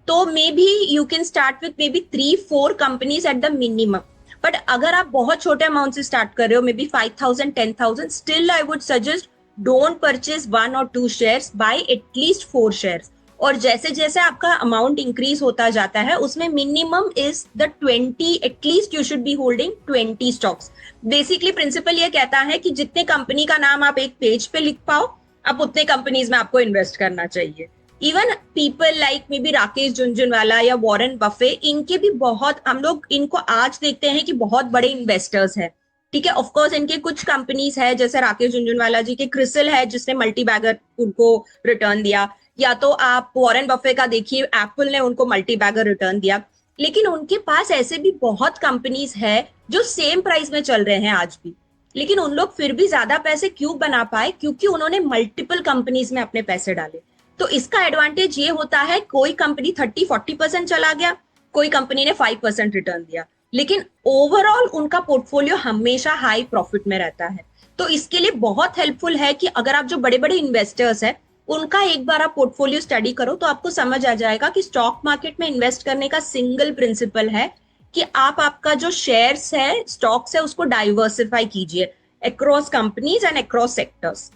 तो may be you can start with may be 3-4 companies at the minimum. But अगर आप बहुत छोटे अमाउंट से स्टार्ट कर रहे हो, may be 5,000 10,000, still I would suggest don't purchase 1 or 2 shares, bye at least 4 shares. और जैसे जैसे आपका अमाउंट इंक्रीज होता जाता है, उसमें minimum is the 20, at least you should be holding 20 stocks. Basically principle ये कहता है कि जितने कंपनी का नाम आप एक पेज पे लिख पाओ, आप उतने कंपनीज में आपको इन्वेस्ट करना चाहिए। Even people like may be Rakesh Jhunjhunwala या वॉरेन बफे, इनके भी बहुत, हम लोग इनको आज देखते हैं कि बहुत बड़े इन्वेस्टर्स हैं, ठीक है। ऑफकोर्स इनके कुछ कंपनीज है, जैसे राकेश झुनझुनवाला जी के क्रिसिल है जिसने मल्टी बैगर उनको रिटर्न दिया, या तो आप वॉरेन बफे का देखिए, एप्पल ने उनको मल्टी बैगर रिटर्न दिया। लेकिन उनके पास ऐसे भी बहुत कंपनीज है जो सेम प्राइस में चल रहे हैं आज भी, लेकिन उन लोग फिर भी ज्यादा पैसे क्यों बना पाए? क्योंकि उन्होंने मल्टीपल कंपनीज में अपने पैसे डाले। तो इसका एडवांटेज ये होता है, कोई कंपनी 30-40% चला गया, कोई कंपनी ने 5% रिटर्न दिया, लेकिन ओवरऑल उनका पोर्टफोलियो हमेशा हाई प्रॉफिट में रहता है। तो इसके लिए बहुत हेल्पफुल है कि अगर आप जो बड़े बड़े इन्वेस्टर्स हैं उनका एक बार आप पोर्टफोलियो स्टडी करो, तो आपको समझ आ जाएगा कि स्टॉक मार्केट में इन्वेस्ट करने का सिंगल प्रिंसिपल है कि आप आपका जो शेयर्स है, स्टॉक्स है, उसको डाइवर्सिफाई कीजिए across companies and across sectors.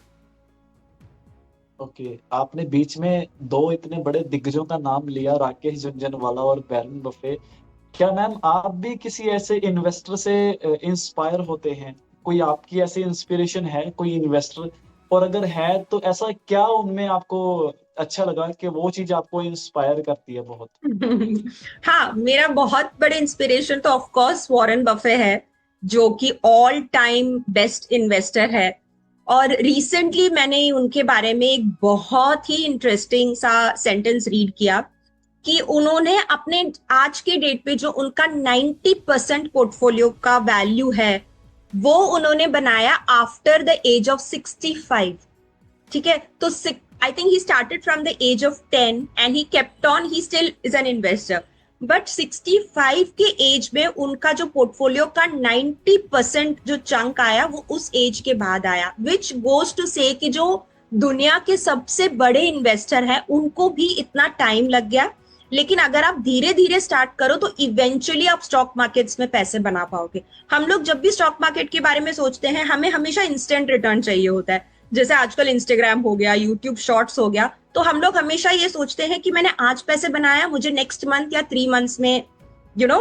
Okay, आपने बीच में दो इतने बड़े दिग्गजों का नाम लिया, राकेश झुनझुनवाला और वॉरेन बफे। क्या मैम आप भी किसी ऐसे इन्वेस्टर से इंस्पायर होते हैं? कोई आपकी ऐसी इंस्पिरेशन है, कोई इन्वेस्टर? और अगर है तो ऐसा क्या उनमें आपको अच्छा लगा कि वो चीज आपको इंस्पायर करती है बहुत? हाँ, मेरा बहुत बड़े इंस्पिरेशन तो ऑफ कोर्स वॉरेन बफे है, जो कि ऑल टाइम बेस्ट इन्वेस्टर है। और रिसेंटली मैंने उनके बारे में एक बहुत ही इंटरेस्टिंग सा सेंटेंस रीड किया कि उन्होंने अपने आज के डेट पे जो उनका 90% पोर्टफोलियो का वैल्यू है, वो उन्होंने बनाया आफ्टर द एज ऑफ 65, ठीक है। तो I think he started from the age of 10 and he kept on, he still is an investor. But 65 के एज में उनका जो पोर्टफोलियो का 90% जो चंक आया, वो उस एज के बाद आया, विच गोज टू से कि जो दुनिया के सबसे बड़े इन्वेस्टर हैं उनको भी इतना टाइम लग गया। लेकिन अगर आप धीरे धीरे स्टार्ट करो तो इवेंचुअली आप स्टॉक मार्केट्स में पैसे बना पाओगे। हम लोग जब भी स्टॉक मार्केट के बारे में सोचते हैं, हमें हमेशा इंस्टेंट रिटर्न चाहिए होता है। जैसे आजकल इंस्टाग्राम हो गया, यूट्यूब शॉर्ट्स हो गया, तो हम लोग हमेशा ये सोचते हैं कि मैंने आज पैसे बनाया, मुझे नेक्स्ट मंथ या 3 मंथ्स में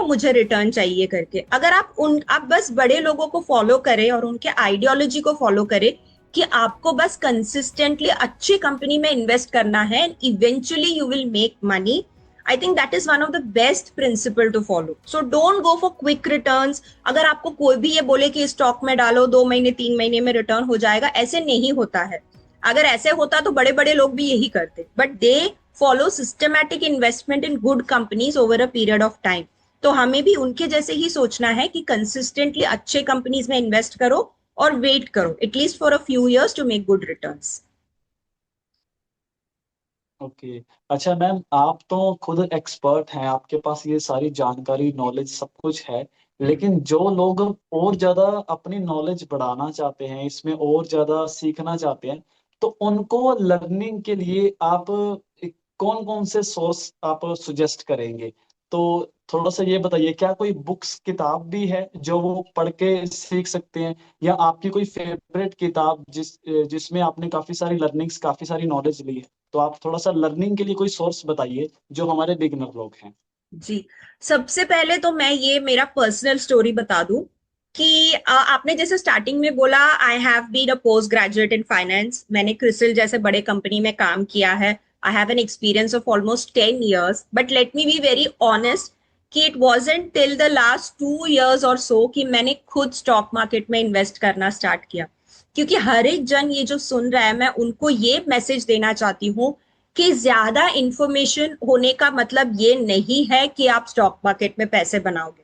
मुझे रिटर्न चाहिए करके। अगर आप बस बड़े लोगों को फॉलो करें और उनके आइडियोलॉजी को फॉलो करें कि आपको बस कंसिस्टेंटली अच्छी कंपनी में इन्वेस्ट करना है, eventually you will make money. I think that is one of the best principle to follow. So don't go for quick returns. अगर आपको कोई भी ये बोले कि स्टॉक में डालो 2 महीने 3 महीने में रिटर्न हो जाएगा, ऐसे नहीं होता है। अगर ऐसे होता तो बड़े बड़े लोग भी यही करते, but they follow systematic investment in good companies over a period of time. तो हमें भी उनके जैसे ही सोचना है कि कंसिस्टेंटली अच्छे कंपनीज में इन्वेस्ट करो और वेट करो at least for a few years to make good returns. Okay. अच्छा मैम, आप तो खुद एक्सपर्ट हैं, आपके पास ये सारी जानकारी, नॉलेज सब कुछ है। लेकिन जो लोग और ज्यादा अपनी नॉलेज बढ़ाना चाहते हैं, इसमें और ज्यादा सीखना चाहते हैं, तो उनको लर्निंग के लिए आप कौन कौन से सोर्स आप सुजेस्ट करेंगे? तो थोड़ा सा ये बताइए, क्या कोई बुक्स किताब भी है जो वो पढ़ के सीख सकते हैं, या आपकी कोई फेवरेट किताब जिसमें आपने काफी सारी लर्निंग्स, काफी सारी नॉलेज ली है? तो आप थोड़ा सा लर्निंग के लिए कोई सोर्स बताइए जो हमारे बिगिनर लोग हैं। जी, सबसे पहले तो मैं ये मेरा पर्सनल स्टोरी बता दूं कि आपने जैसे स्टार्टिंग में बोला I have been a post graduate in finance. मैंने क्रिसिल जैसे बड़े कंपनी में काम किया है। I have an experience of almost 10 years, but let me be very honest कि it wasn't till the last 2 years और सो कि मैंने खुद स्टॉक मार्केट में इन्वेस्ट करना स्टार्ट किया। क्योंकि हर एक जन ये जो सुन रहा है, मैं उनको ये मैसेज देना चाहती हूँ कि ज्यादा इंफॉर्मेशन होने का मतलब ये नहीं है कि आप स्टॉक मार्केट में पैसे बनाओगे।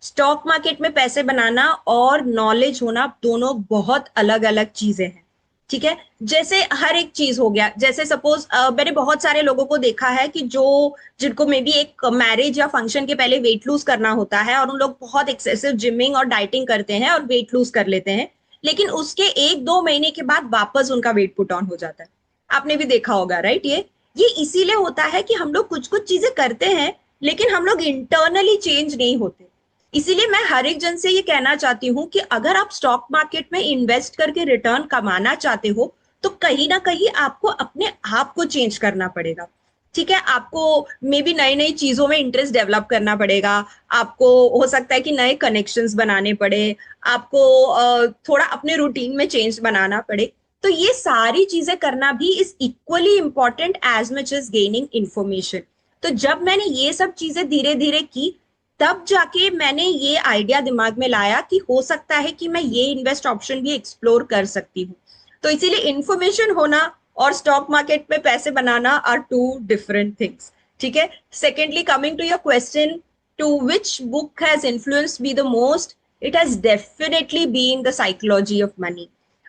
स्टॉक मार्केट में पैसे बनाना और नॉलेज होना दोनों बहुत अलग अलग चीजें हैं। ठीक है, जैसे हर एक चीज हो गया, जैसे सपोज मैंने बहुत सारे लोगों को देखा है कि जो जिनको मे बी एक मैरिज या फंक्शन के पहले वेट लूज करना होता है और उन लोग बहुत एक्सेसिव जिमिंग और डाइटिंग करते हैं और वेट लूज कर लेते हैं, लेकिन उसके 1-2 महीने के बाद वापस उनका वेट पुट ऑन हो जाता है। आपने भी देखा होगा, राइट? ये इसीलिए होता है कि हम लोग कुछ कुछ चीजें करते हैं लेकिन हम लोग इंटरनली चेंज नहीं होते। इसीलिए मैं हर एक जन से ये कहना चाहती हूँ कि अगर आप स्टॉक मार्केट में इन्वेस्ट करके रिटर्न कमाना चाहते हो तो कहीं ना कहीं आपको अपने आप को चेंज करना पड़ेगा। ठीक है, आपको मे बी नई नई चीजों में इंटरेस्ट डेवलप करना पड़ेगा। आपको हो सकता है कि नए कनेक्शंस बनाने पड़े। आपको थोड़ा अपने रूटीन में चेंज बनाना पड़े। तो ये सारी चीजें करना भी is equally important as much as gaining information. तो जब मैंने ये सब चीजें धीरे धीरे की, तब जाके मैंने ये आइडिया दिमाग में लाया कि हो सकता है कि मैं ये इन्वेस्ट ऑप्शन भी एक्सप्लोर कर सकती हूँ। तो इसीलिए इंफॉर्मेशन होना और स्टॉक मार्केट में पैसे बनाना आर टू डिफरेंट थिंग्स। ठीक है, secondly coming to your question, to which book has influenced me the most, it has definitely been the psychology of money.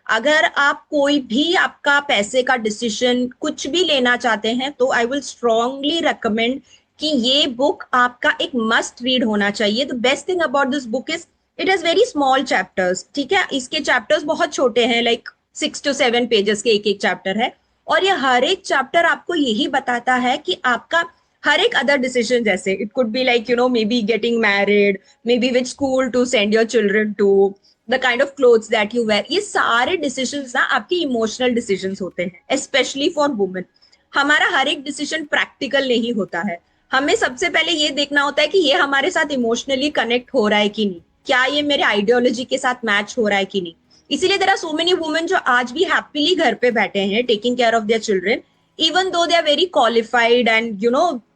अगर आप कोई भी आपका पैसे का डिसीजन कुछ भी लेना चाहते हैं तो आई विल स्ट्रांगली रेकमेंड कि ये बुक आपका एक मस्ट रीड होना चाहिए। The best thing about this book is it has very small chapters. ठीक है, इसके चैप्टर्स बहुत छोटे हैं, लाइक 6 to 7 पेजेस के एक एक चैप्टर है। और ये हर एक चैप्टर आपको यही बताता है कि आपका हर एक अदर डिसीजन, जैसे it could be like maybe getting married, maybe which school to send your children to, the kind of clothes that you wear, ये सारे डिसीजंस ना आपकी इमोशनल डिसीजंस होते हैं, स्पेशली फॉर वुमेन। हमारा हर एक decision practical नहीं होता है। हमें सबसे पहले ये देखना होता है कि ये हमारे साथ इमोशनली कनेक्ट हो रहा है कि नहीं, क्या ये मेरे आइडियोलॉजी के साथ मैच हो रहा है कि नहीं। इसीलिए there are so many women जो आज भी हैप्पीली घर पे बैठे हैं taking care of their children, even though they are very qualified and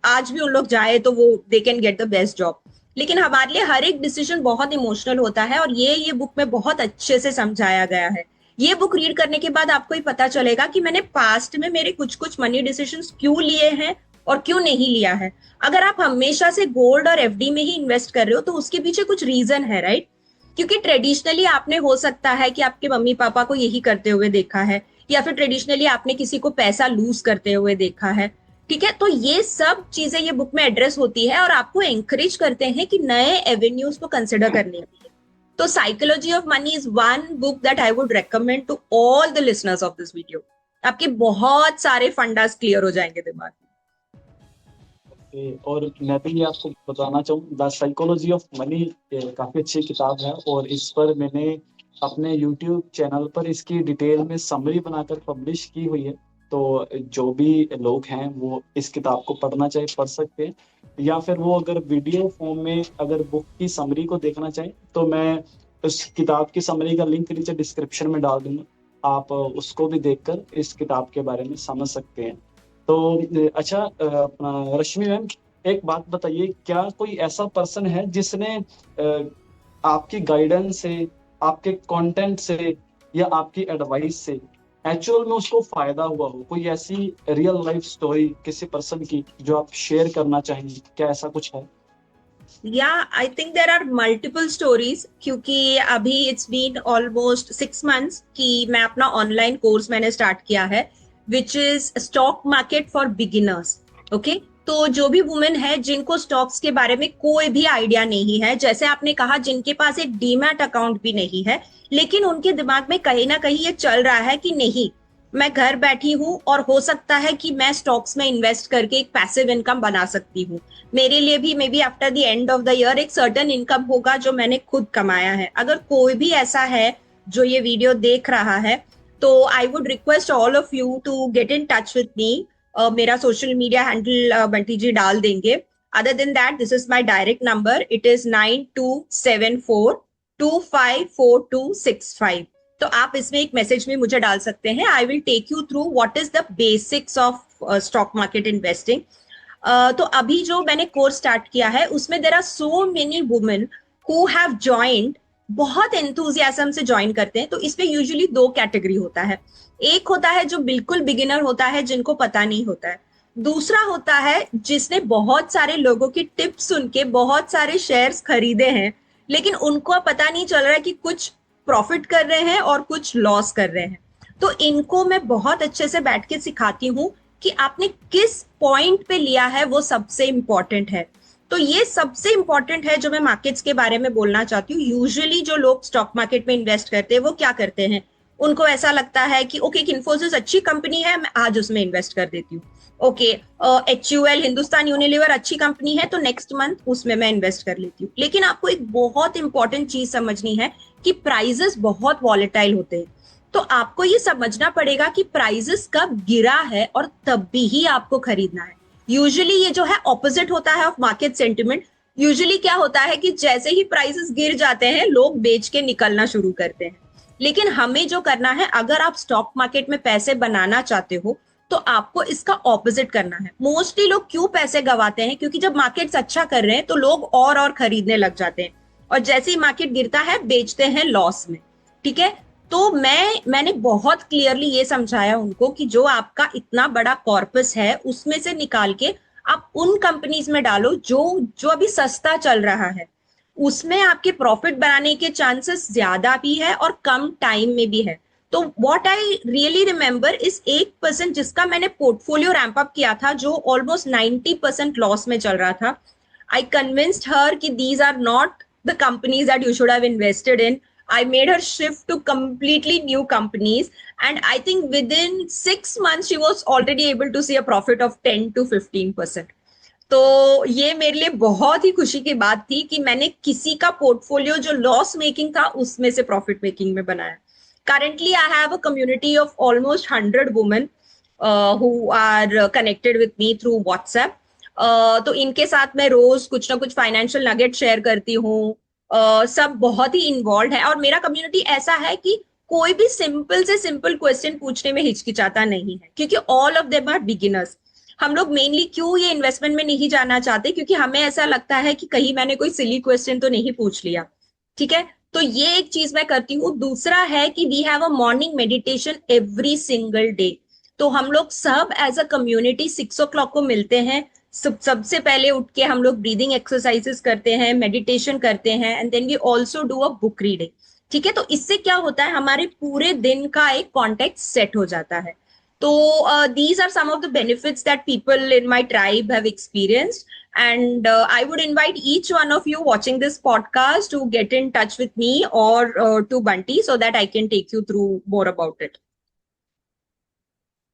आज भी उन लोग जाए तो वो they can get the best job. लेकिन हमारे लिए हर एक डिसीजन बहुत इमोशनल होता है और ये बुक में बहुत अच्छे से समझाया गया है। ये बुक रीड करने के बाद आपको ही पता चलेगा कि मैंने पास्ट में मेरे कुछ कुछ मनी डिसीजंस क्यों लिए हैं और क्यों नहीं लिया है। अगर आप हमेशा से गोल्ड और एफडी में ही इन्वेस्ट कर रहे हो तो उसके पीछे कुछ रीजन है, राइट? क्योंकि ट्रेडिशनली आपने हो सकता है कि आपके मम्मी पापा को यही करते हुए देखा है, या फिर ट्रेडिशनली आपने किसी को पैसा लूज करते हुए देखा है। ठीक है, तो ये सब चीजें ये बुक में एड्रेस होती है और आपको एंकरेज करते हैं कि नए एवेन्यूज को कंसिडर करने के लिए। तो psychology of money is one book that I would recommend to all the listeners of this video. आपके बहुत सारे फंडास क्लियर हो जाएंगे दिमाग में। और मैं भी ये आपको बताना चाहूँ, द साइकोलॉजी ऑफ मनी काफ़ी अच्छी किताब है और इस पर मैंने अपने यूट्यूब चैनल पर इसकी डिटेल में समरी बनाकर पब्लिश की हुई है। तो जो भी लोग हैं वो इस किताब को पढ़ना चाहे पढ़ सकते हैं, या फिर वो अगर वीडियो फॉर्म में अगर बुक की समरी को देखना चाहें तो मैं उस किताब की समरी का लिंक नीचे डिस्क्रिप्शन में डाल दूंगा। आप उसको भी देखकर इस किताब के बारे में समझ सकते हैं। तो अच्छा, अपना रश्मि मैम, एक बात बताइए, क्या कोई ऐसा पर्सन है जिसने आपकी गाइडेंस से, आपके कंटेंट से या आपकी एडवाइस से एक्चुअल में उसको फायदा हुआ हो? कोई ऐसी रियल लाइफ स्टोरी किसी पर्सन की जो आप शेयर करना चाहेंगे? क्या ऐसा कुछ है? या I think there are multiple stories, क्योंकि अभी इट्स बीन ऑलमोस्ट 6 months कि मैं अपना ऑनलाइन कोर्स मैंने स्टार्ट किया है, which is stock market for beginners. Okay, तो जो भी वुमेन है जिनको स्टॉक्स के बारे में कोई भी आइडिया नहीं है, जैसे आपने कहा जिनके पास एक डीमैट अकाउंट भी नहीं है, लेकिन उनके दिमाग में कहीं ना कहीं ये चल रहा है कि नहीं, मैं घर बैठी हूँ और हो सकता है कि मैं स्टॉक्स में इन्वेस्ट करके एक पैसिव इनकम बना सकती हूँ। मेरे लिए भी may be after the end of the year एक सर्टेन इनकम होगा जो मैंने खुद कमाया है। अगर कोई भी ऐसा है जो ये वीडियो देख रहा है तो I would request all of you to get in touch with me. मेरा social media handle Bunty ji डाल देंगे। Other than that, this is my direct number. It is 9274254265. तो आप इसमें एक मैसेज में मुझे डाल सकते हैं. I will take you through what is the basics of stock market investing. तो अभी जो मैंने कोर्स स्टार्ट किया है उसमें there are so many women who have joined, बहुत एंथुजियाज्म से ज्वाइन करते हैं. तो इसमें यूजुअली दो कैटेगरी होता है. एक होता है जो बिल्कुल बिगिनर होता है, जिनको पता नहीं होता है. दूसरा होता है जिसने बहुत सारे लोगों की टिप्स सुन के बहुत सारे शेयर्स खरीदे हैं, लेकिन उनको पता नहीं चल रहा है कि कुछ प्रॉफिट कर रहे हैं और कुछ लॉस कर रहे हैं. तो इनको मैं बहुत अच्छे से बैठ के सिखाती हूँ कि आपने किस पॉइंट पे लिया है, वो सबसे इंपॉर्टेंट है. तो ये सबसे इंपॉर्टेंट है जो मैं मार्केट्स के बारे में बोलना चाहती हूँ. यूजुअली जो लोग स्टॉक मार्केट में इन्वेस्ट करते हैं वो क्या करते हैं, उनको ऐसा लगता है कि ओके इन्फोसिस अच्छी कंपनी है, मैं आज उसमें इन्वेस्ट कर देती हूँ. ओके HUL हिंदुस्तान यूनिलीवर अच्छी कंपनी है तो नेक्स्ट मंथ उसमें मैं इन्वेस्ट कर लेती हूँ. लेकिन आपको एक बहुत इंपॉर्टेंट चीज समझनी है कि प्राइजेस बहुत वॉलेटाइल होते हैं. तो आपको ये समझना पड़ेगा कि प्राइजेस कब गिरा है और तब भी ही आपको खरीदना है. यूजुअली ये जो है ऑपोजिट होता है ऑफ मार्केट सेंटिमेंट. यूजुअली क्या होता है कि जैसे ही प्राइसेस गिर जाते हैं लोग बेच के निकलना शुरू करते हैं. लेकिन हमें जो करना है, अगर आप स्टॉक मार्केट में पैसे बनाना चाहते हो तो आपको इसका ऑपोजिट करना है. मोस्टली लोग क्यों पैसे गवाते हैं, क्योंकि जब मार्केट्स अच्छा कर रहे हैं तो लोग और खरीदने लग जाते हैं, और जैसे ही मार्केट गिरता है बेचते हैं लॉस में. ठीक है. तो मैंने बहुत क्लियरली ये समझाया उनको कि जो आपका इतना बड़ा कॉर्पस है उसमें से निकाल के आप उन कंपनीज में डालो जो जो अभी सस्ता चल रहा है. उसमें आपके प्रॉफिट बनाने के चांसेस ज्यादा भी है और कम टाइम में भी है. तो व्हाट आई रियली रिमेंबर इस 1% जिसका मैंने पोर्टफोलियो रैंप अप किया था, जो ऑलमोस्ट 90% लॉस में चल रहा था. आई कन्विंस्ड हर कि these are not the companies that you should have invested in. I made her shift to completely new companies, and I think within 6 months she was already able to see a profit of 10 to 15%. तो ये मेरे लिए बहुत ही खुशी की बात थी कि मैंने किसी का पोर्टफोलियो जो लॉस मेकिंग था उसमें से प्रॉफिट मेकिंग में बनाया. Currently, I have a community of almost 100 women who are connected with me through WhatsApp. तो इनके साथ मैं रोज कुछ ना कुछ फाइनेंशियल नगेट शेयर करती हूँ. सब बहुत ही इन्वॉल्व है, और मेरा कम्युनिटी ऐसा है कि कोई भी सिंपल से सिंपल क्वेश्चन पूछने में हिचकिचाता नहीं है, क्योंकि all of them are beginners. हम लोग मेनली क्यों ये इन्वेस्टमेंट में नहीं जाना चाहते, क्योंकि हमें ऐसा लगता है कि कहीं मैंने कोई सिली क्वेश्चन तो नहीं पूछ लिया. ठीक है. तो ये एक चीज मैं करती हूँ. दूसरा है कि we have a morning meditation every single day. तो हम लोग सब एज अ कम्युनिटी 6 o'clock को मिलते हैं. सबसे पहले उठ के हम लोग ब्रीदिंग एक्सरसाइजेस करते हैं, मेडिटेशन करते हैं, and then we also do a book reading. ठीक है. तो इससे क्या होता है, हमारे पूरे दिन का एक कॉन्टेक्स्ट सेट हो जाता है. तो these are some of the benefits that people in my tribe have experienced, and I would invite each one of you watching this podcast to get in touch with me or to Bunty so that I can take you through more about it.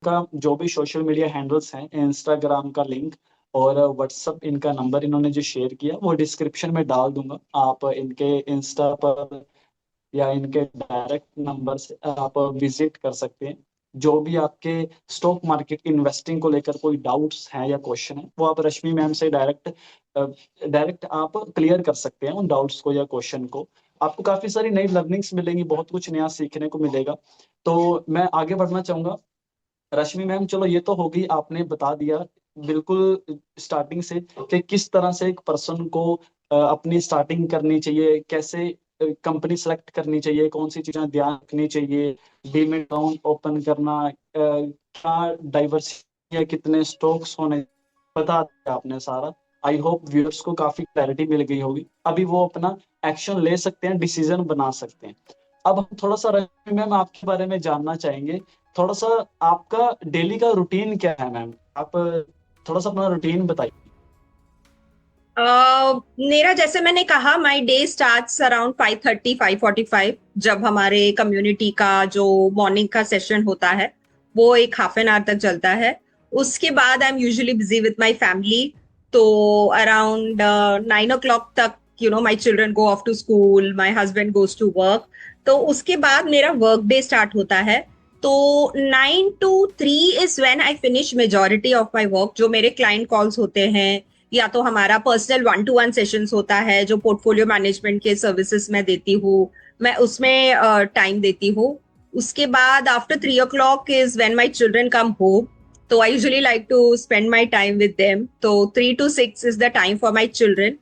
का जो भी social media handles हैं, Instagram का link और WhatsApp इनका number इन्होंने जो share किया वो डिस्क्रिप्शन में डाल दूंगा. आप इनके इंस्टा पर या इनके डायरेक्ट नंबर से आप विजिट कर सकते हैं. जो भी आपके स्टॉक मार्केट इन्वेस्टिंग को लेकर कोई डाउट्स हैं या क्वेश्चन है, वो आप रश्मि मैम से डायरेक्ट आप क्लियर कर सकते हैं उन डाउट्स को या क्वेश्चन को. आपको काफी सारी नई लर्निंग्स मिलेंगी, बहुत कुछ नया सीखने को मिलेगा. तो मैं आगे बढ़ना चाहूंगा. रश्मि मैम, चलो ये तो होगी, आपने बता दिया बिल्कुल स्टार्टिंग से कि किस तरह से एक पर्सन को अपनी स्टार्टिंग करनी चाहिए, कैसे कंपनी सेलेक्ट करनी चाहिए, कौन सी चीजें ध्यान रखनी चाहिए, डीमैट अकाउंट ओपन करना, क्या डाइवर्सिटी है, कितने स्टॉक्स होने, बता दिया आपने सारा. आई होप व्यूअर्स को काफी क्लैरिटी मिल गई होगी. अभी वो अपना एक्शन ले सकते हैं, डिसीजन बना सकते हैं. अब हम थोड़ा सा रश्मि मैम आपके बारे में जानना चाहेंगे. थोड़ा सा आपका डेली का रूटीन क्या है मैम? आप थोड़ा सा अपना रूटीन बताइए. मेरा जैसे मैंने कहा, माय डे स्टार्ट्स अराउंड 5:30 5:45, जब हमारे कम्युनिटी का जो मॉर्निंग का सेशन होता है वो एक हाफ एन आवर तक चलता है. उसके बाद I am usually busy with my family. तो अराउंड 9 o'clock तक my children go off to school, my husband goes to work. तो उसके बाद मेरा वर्क डे स्टार्ट होता है. तो 9 to 3 is when I finish majority of my work. जो मेरे क्लाइंट कॉल्स होते हैं या तो हमारा पर्सनल 1-to-1 सेशंस होता है जो पोर्टफोलियो मैनेजमेंट के सर्विसेज मैं देती हूँ, मैं उसमें टाइम देती हूँ. उसके बाद after 3 o'clock is when my children come home. तो I usually like to spend my time with them. तो 3 to 6 is the time for my children.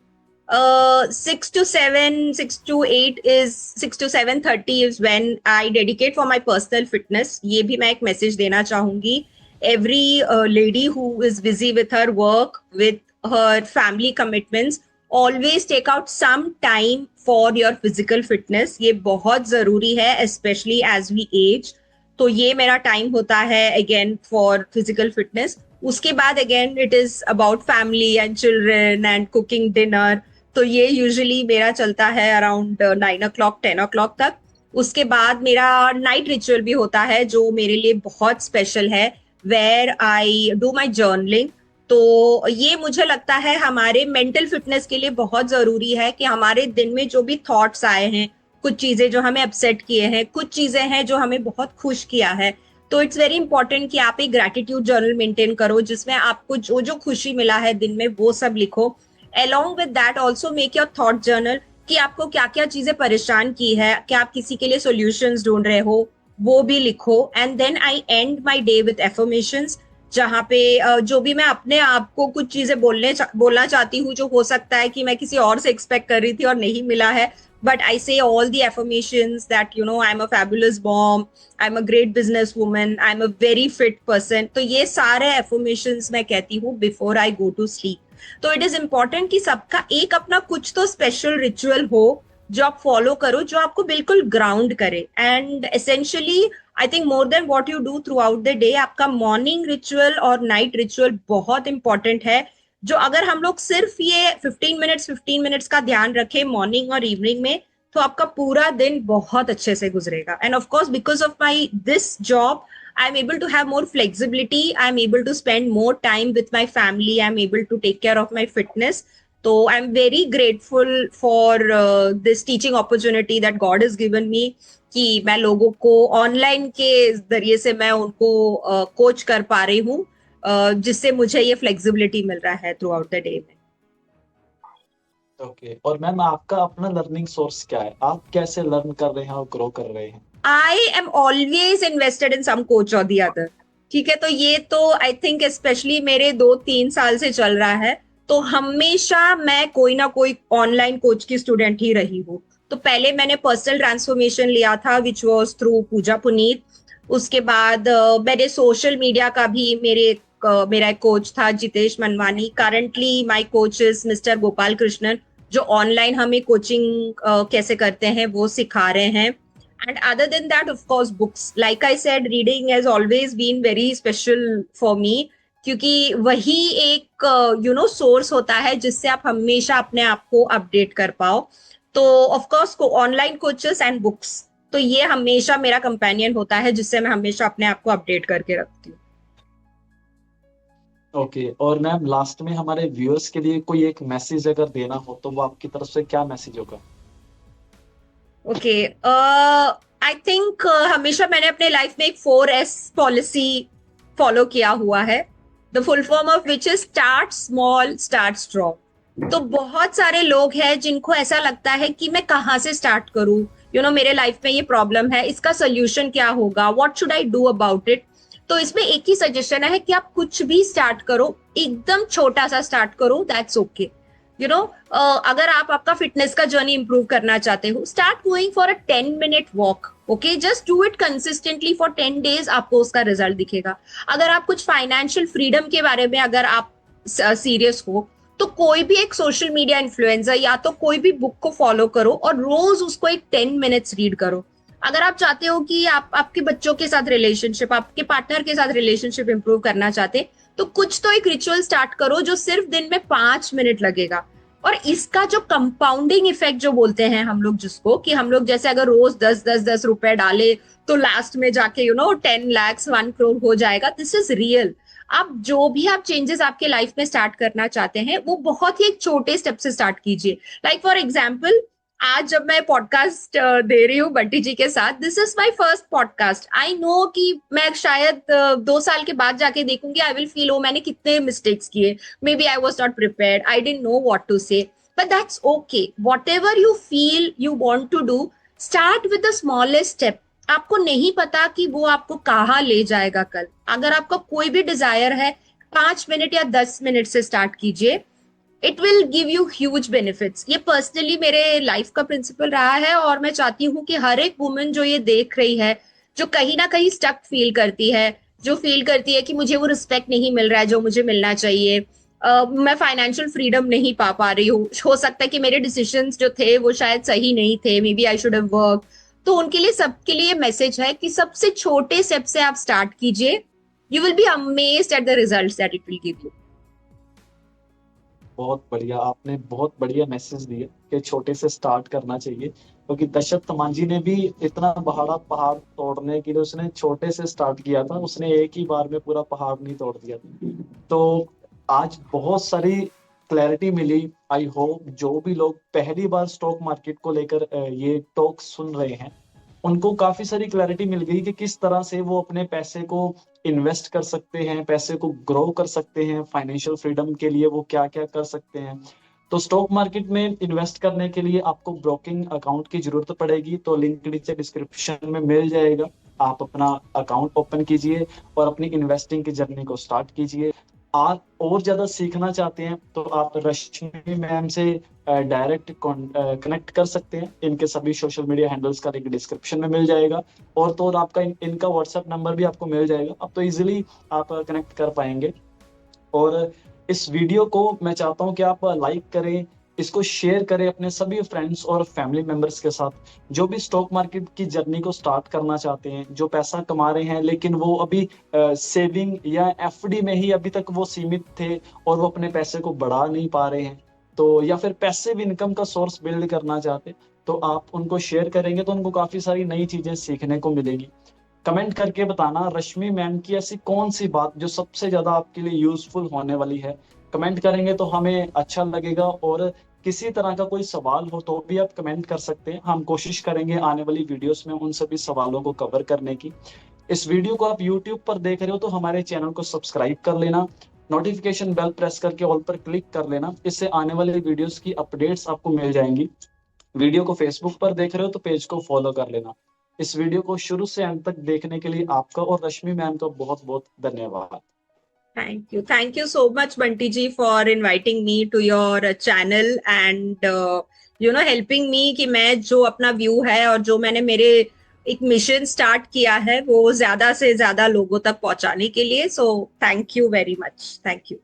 6 to 7, 6 to 8 is 6 to 7:30 is when I dedicate for my personal fitness. ये भी मैं एक message देना चाहूंगी. Every lady who is busy with her work, with her family commitments, always take out some time for your physical fitness. ये बहुत जरूरी है, especially as we age. तो ये मेरा टाइम होता है again for physical fitness. उसके बाद again it is about family and children and cooking dinner. तो ये यूजुअली मेरा चलता है अराउंड 9 o'clock 10 o'clock तक. उसके बाद मेरा नाइट रिचुअल भी होता है जो मेरे लिए बहुत स्पेशल है, where I do my journaling. तो ये मुझे लगता है हमारे मेंटल फिटनेस के लिए बहुत जरूरी है कि हमारे दिन में जो भी थॉट्स आए हैं, कुछ चीजें जो हमें अपसेट किए हैं, कुछ चीजें हैं जो हमें बहुत खुश किया है, तो इट्स वेरी इंपॉर्टेंट कि आप एक ग्रैटिट्यूड जर्नल मेंटेन करो जिसमें आपको जो जो खुशी मिला है दिन में वो सब लिखो. Along with that also make your thought journal कि आपको क्या क्या चीजें परेशान की है, क्या आप किसी के लिए solutions ढूंढ रहे हो, वो भी लिखो. And then I end my day with affirmations, जहाँ पे जो भी मैं अपने आप को कुछ चीजें बोलना चाहती हूँ जो हो सकता है कि मैं किसी और से एक्सपेक्ट कर रही थी और नहीं मिला है, but I say all the affirmations that I'm a fabulous mom, I'm a great business woman, I'm a very fit person. तो ये सारे affirmations मैं कहती हूँ before I go to sleep. तो इट इज इम्पोर्टेंट कि सबका एक अपना कुछ तो स्पेशल रिचुअल हो जो आप फॉलो करो, जो आपको बिल्कुल ग्राउंड करे. And essentially I think more than what you do through out the day, आपका मॉर्निंग रिचुअल और नाइट रिचुअल बहुत इंपॉर्टेंट है. जो अगर हम लोग सिर्फ ये 15 मिनट्स का ध्यान रखें मॉर्निंग और इवनिंग में, तो आपका पूरा दिन बहुत अच्छे से गुजरेगा. End of course because of my this job I'm able to have more flexibility. I'm able to spend more time with my family. I'm able to take care of my fitness. So I'm very grateful for this teaching opportunity that God has given me. कि मैं लोगों को online के जरिए से मैं उनको coach कर पा रही हूँ, जिससे मुझे ये फ्लेक्सिबिलिटी मिल रहा है थ्रू आउट द डे में. ओके, और मैम आपका अपना लर्निंग सोर्स क्या है? आप कैसे लर्न कर रहे हैं और ग्रो कर रहे हैं? I am always invested in some coach or the other. ठीक है, तो ये तो आई थिंक स्पेशली मेरे 2-3 साल से चल रहा है. तो हमेशा मैं कोई ना कोई ऑनलाइन कोच की स्टूडेंट ही रही हूँ. तो पहले मैंने पर्सनल ट्रांसफॉर्मेशन लिया था विच वाज थ्रू पूजा पुनीत. उसके बाद मैंने सोशल मीडिया का भी मेरा एक कोच था Jitesh Manwani. Currently my coach is mister Gopal Krishnan, जो ऑनलाइन हमें कोचिंग कैसे करते हैं वो सिखा रहे हैं. And other than that, of course, books. Like I said, reading has always been very special for me. क्योंकि वही एक सोर्स होता है जिससे आप हमेशा अपने आप को अपडेट कर पाओ. तो of course online coaches and books, तो ये हमेशा मेरा कंपेनियन होता है जिससे मैं हमेशा अपने आप को अपडेट करके रखती हूँ. ओके, और मैम लास्ट में हमारे व्यूअर्स के लिए कोई एक मैसेज अगर देना हो तो वो आपकी तरफ से क्या मैसेज होगा? ओके, आई थिंक हमेशा मैंने अपने लाइफ में एक 4S पॉलिसी फॉलो किया हुआ है, the full form of which is start small start strong. तो बहुत सारे लोग हैं जिनको ऐसा लगता है कि मैं कहाँ से स्टार्ट करूँ, मेरे लाइफ में ये प्रॉब्लम है, इसका सोल्यूशन क्या होगा, what should I do about it. तो इसमें एक ही सजेशन है कि आप कुछ भी स्टार्ट करो, एकदम छोटा सा स्टार्ट करो, दैट्स ओके. अगर आप आपका फिटनेस का जर्नी इंप्रूव करना चाहते हो, start going for a 10-minute walk. Okay, just do it consistently for 10 days, आपको उसका रिजल्ट दिखेगा. अगर आप कुछ फाइनेंशियल फ्रीडम के बारे में अगर आप सीरियस हो, तो कोई भी एक सोशल मीडिया इन्फ्लुएंसर या तो कोई भी बुक को फॉलो करो और रोज उसको एक 10 minutes रीड करो. अगर आप चाहते हो कि आप आपके बच्चों के साथ रिलेशनशिप, आपके पार्टनर के साथ रिलेशनशिप इंप्रूव करना चाहते, तो कुछ तो एक रिचुअल स्टार्ट करो जो सिर्फ दिन में 5 मिनट लगेगा. और इसका जो कंपाउंडिंग इफेक्ट जो बोलते हैं हम लोग, जिसको कि हम लोग जैसे अगर रोज 10-10 रुपए डाले तो लास्ट में जाके 10 lakhs 1 crore हो जाएगा. This is real. आप जो भी आप चेंजेस आपके लाइफ में स्टार्ट करना चाहते हैं वो बहुत ही एक छोटे स्टेप से स्टार्ट कीजिए. लाइक फॉर एग्जाम्पल, आज जब मैं पॉडकास्ट दे रही हूँ बंटी जी के साथ, this is my first podcast. I know कि मैं शायद 2 साल के बाद जाके देखूंगी, आई विल फील ओ मैंने कितने मिस्टेक्स किए, maybe I was not prepared, I don't know what to say, but that's okay. Whatever you feel you want to do, start with the smallest step. आपको नहीं पता कि वो आपको कहाँ ले जाएगा कल। अगर आपका कोई भी डिजायर है, 5 मिनट या 10 मिनट से स्टार्ट कीजिए, it will give you huge benefits. ये पर्सनली मेरे लाइफ का प्रिंसिपल रहा है, और मैं चाहती हूँ कि हर एक वुमेन जो ये देख रही है, जो कहीं ना कहीं स्टक फील करती है, जो फील करती है कि मुझे वो रिस्पेक्ट नहीं मिल रहा है जो मुझे मिलना चाहिए, मैं फाइनेंशियल फ्रीडम नहीं पा रही हूँ, हो सकता है कि मेरे डिसीजंस जो थे वो शायद सही नहीं थे, maybe I should have work, तो उनके लिए, सबके लिए मैसेज है कि सबसे छोटे स्टेप से आप स्टार्ट कीजिए। You will be amazed at the results that it will give you. बहुत बढ़िया, आपने बहुत बढ़िया मैसेज दिया कि छोटे से स्टार्ट करना चाहिए, क्योंकि दशरथ मांझी ने भी इतना बड़ा पहाड़ तोड़ने के लिए उसने छोटे से स्टार्ट किया था, उसने एक ही बार में पूरा पहाड़ नहीं तोड़ दिया था। तो आज बहुत सारी क्लैरिटी मिली। आई होप जो भी लोग पहली बार स्टॉक मार्केट को लेकर ये टॉक सुन रहे हैं, उनको काफी सारी क्लैरिटी मिल गई कि किस तरह से वो अपने पैसे को इन्वेस्ट कर सकते हैं, पैसे को ग्रो कर सकते हैं, फाइनेंशियल फ्रीडम के लिए वो क्या क्या कर सकते हैं। तो स्टॉक मार्केट में इन्वेस्ट करने के लिए आपको ब्रोकिंग अकाउंट की जरूरत पड़ेगी, तो लिंक नीचे डिस्क्रिप्शन में मिल जाएगा। आप अपना अकाउंट ओपन कीजिए और अपनी इन्वेस्टिंग की जर्नी को स्टार्ट कीजिए। आप और ज्यादा सीखना चाहते हैं तो आप रश्मि मैम से डायरेक्ट कनेक्ट कर सकते हैं। इनके सभी सोशल मीडिया हैंडल्स का लिंक डिस्क्रिप्शन में मिल जाएगा, और तो और आपका इनका व्हाट्सएप नंबर भी आपको मिल जाएगा। अब तो इजीली आप कनेक्ट कर पाएंगे। और इस वीडियो को मैं चाहता हूं कि आप लाइक करें, इसको शेयर करें अपने सभी फ्रेंड्स और फैमिली मेंबर्स के साथ, जो भी स्टॉक मार्केट की जर्नी को स्टार्ट करना चाहते हैं, जो पैसा कमा रहे हैं लेकिन वो अभी सेविंग या एफडी में ही अभी तक वो सीमित थे और वो अपने पैसे को बढ़ा नहीं पा रहे हैं, तो या फिर पैसिव इनकम का सोर्स बिल्ड करना चाहते, तो आप उनको शेयर करेंगे तो उनको काफी सारी नई चीजें सीखने को मिलेगी। कमेंट करके बताना रश्मि मैम की ऐसी कौन सी बात जो सबसे ज्यादा आपके लिए यूजफुल होने वाली है। कमेंट करेंगे तो हमें अच्छा लगेगा, और किसी तरह का कोई सवाल हो तो भी आप कमेंट कर सकते हैं। हम कोशिश करेंगे आने वाली वीडियोस में उन सभी सवालों को कवर करने की। इस वीडियो को आप यूट्यूब पर देख रहे हो तो हमारे चैनल को सब्सक्राइब कर लेना, नोटिफिकेशन बेल प्रेस करके ऑल पर क्लिक कर लेना, इससे आने वाले वीडियोस की अपडेट्स आपको मिल जाएंगी। वीडियो को फेसबुक पर देख रहे हो तो पेज को फॉलो कर लेना। इस वीडियो को शुरू से अंत तक देखने के लिए आपका और रश्मि मैम का बहुत बहुत धन्यवाद। Thank you so much, Bunty ji, for inviting me to your channel and helping me कि मैं जो अपना व्यू है और जो मैंने मेरे एक मिशन स्टार्ट किया है वो ज्यादा से ज्यादा लोगों तक पहुंचाने के लिए। So thank you very much, thank you.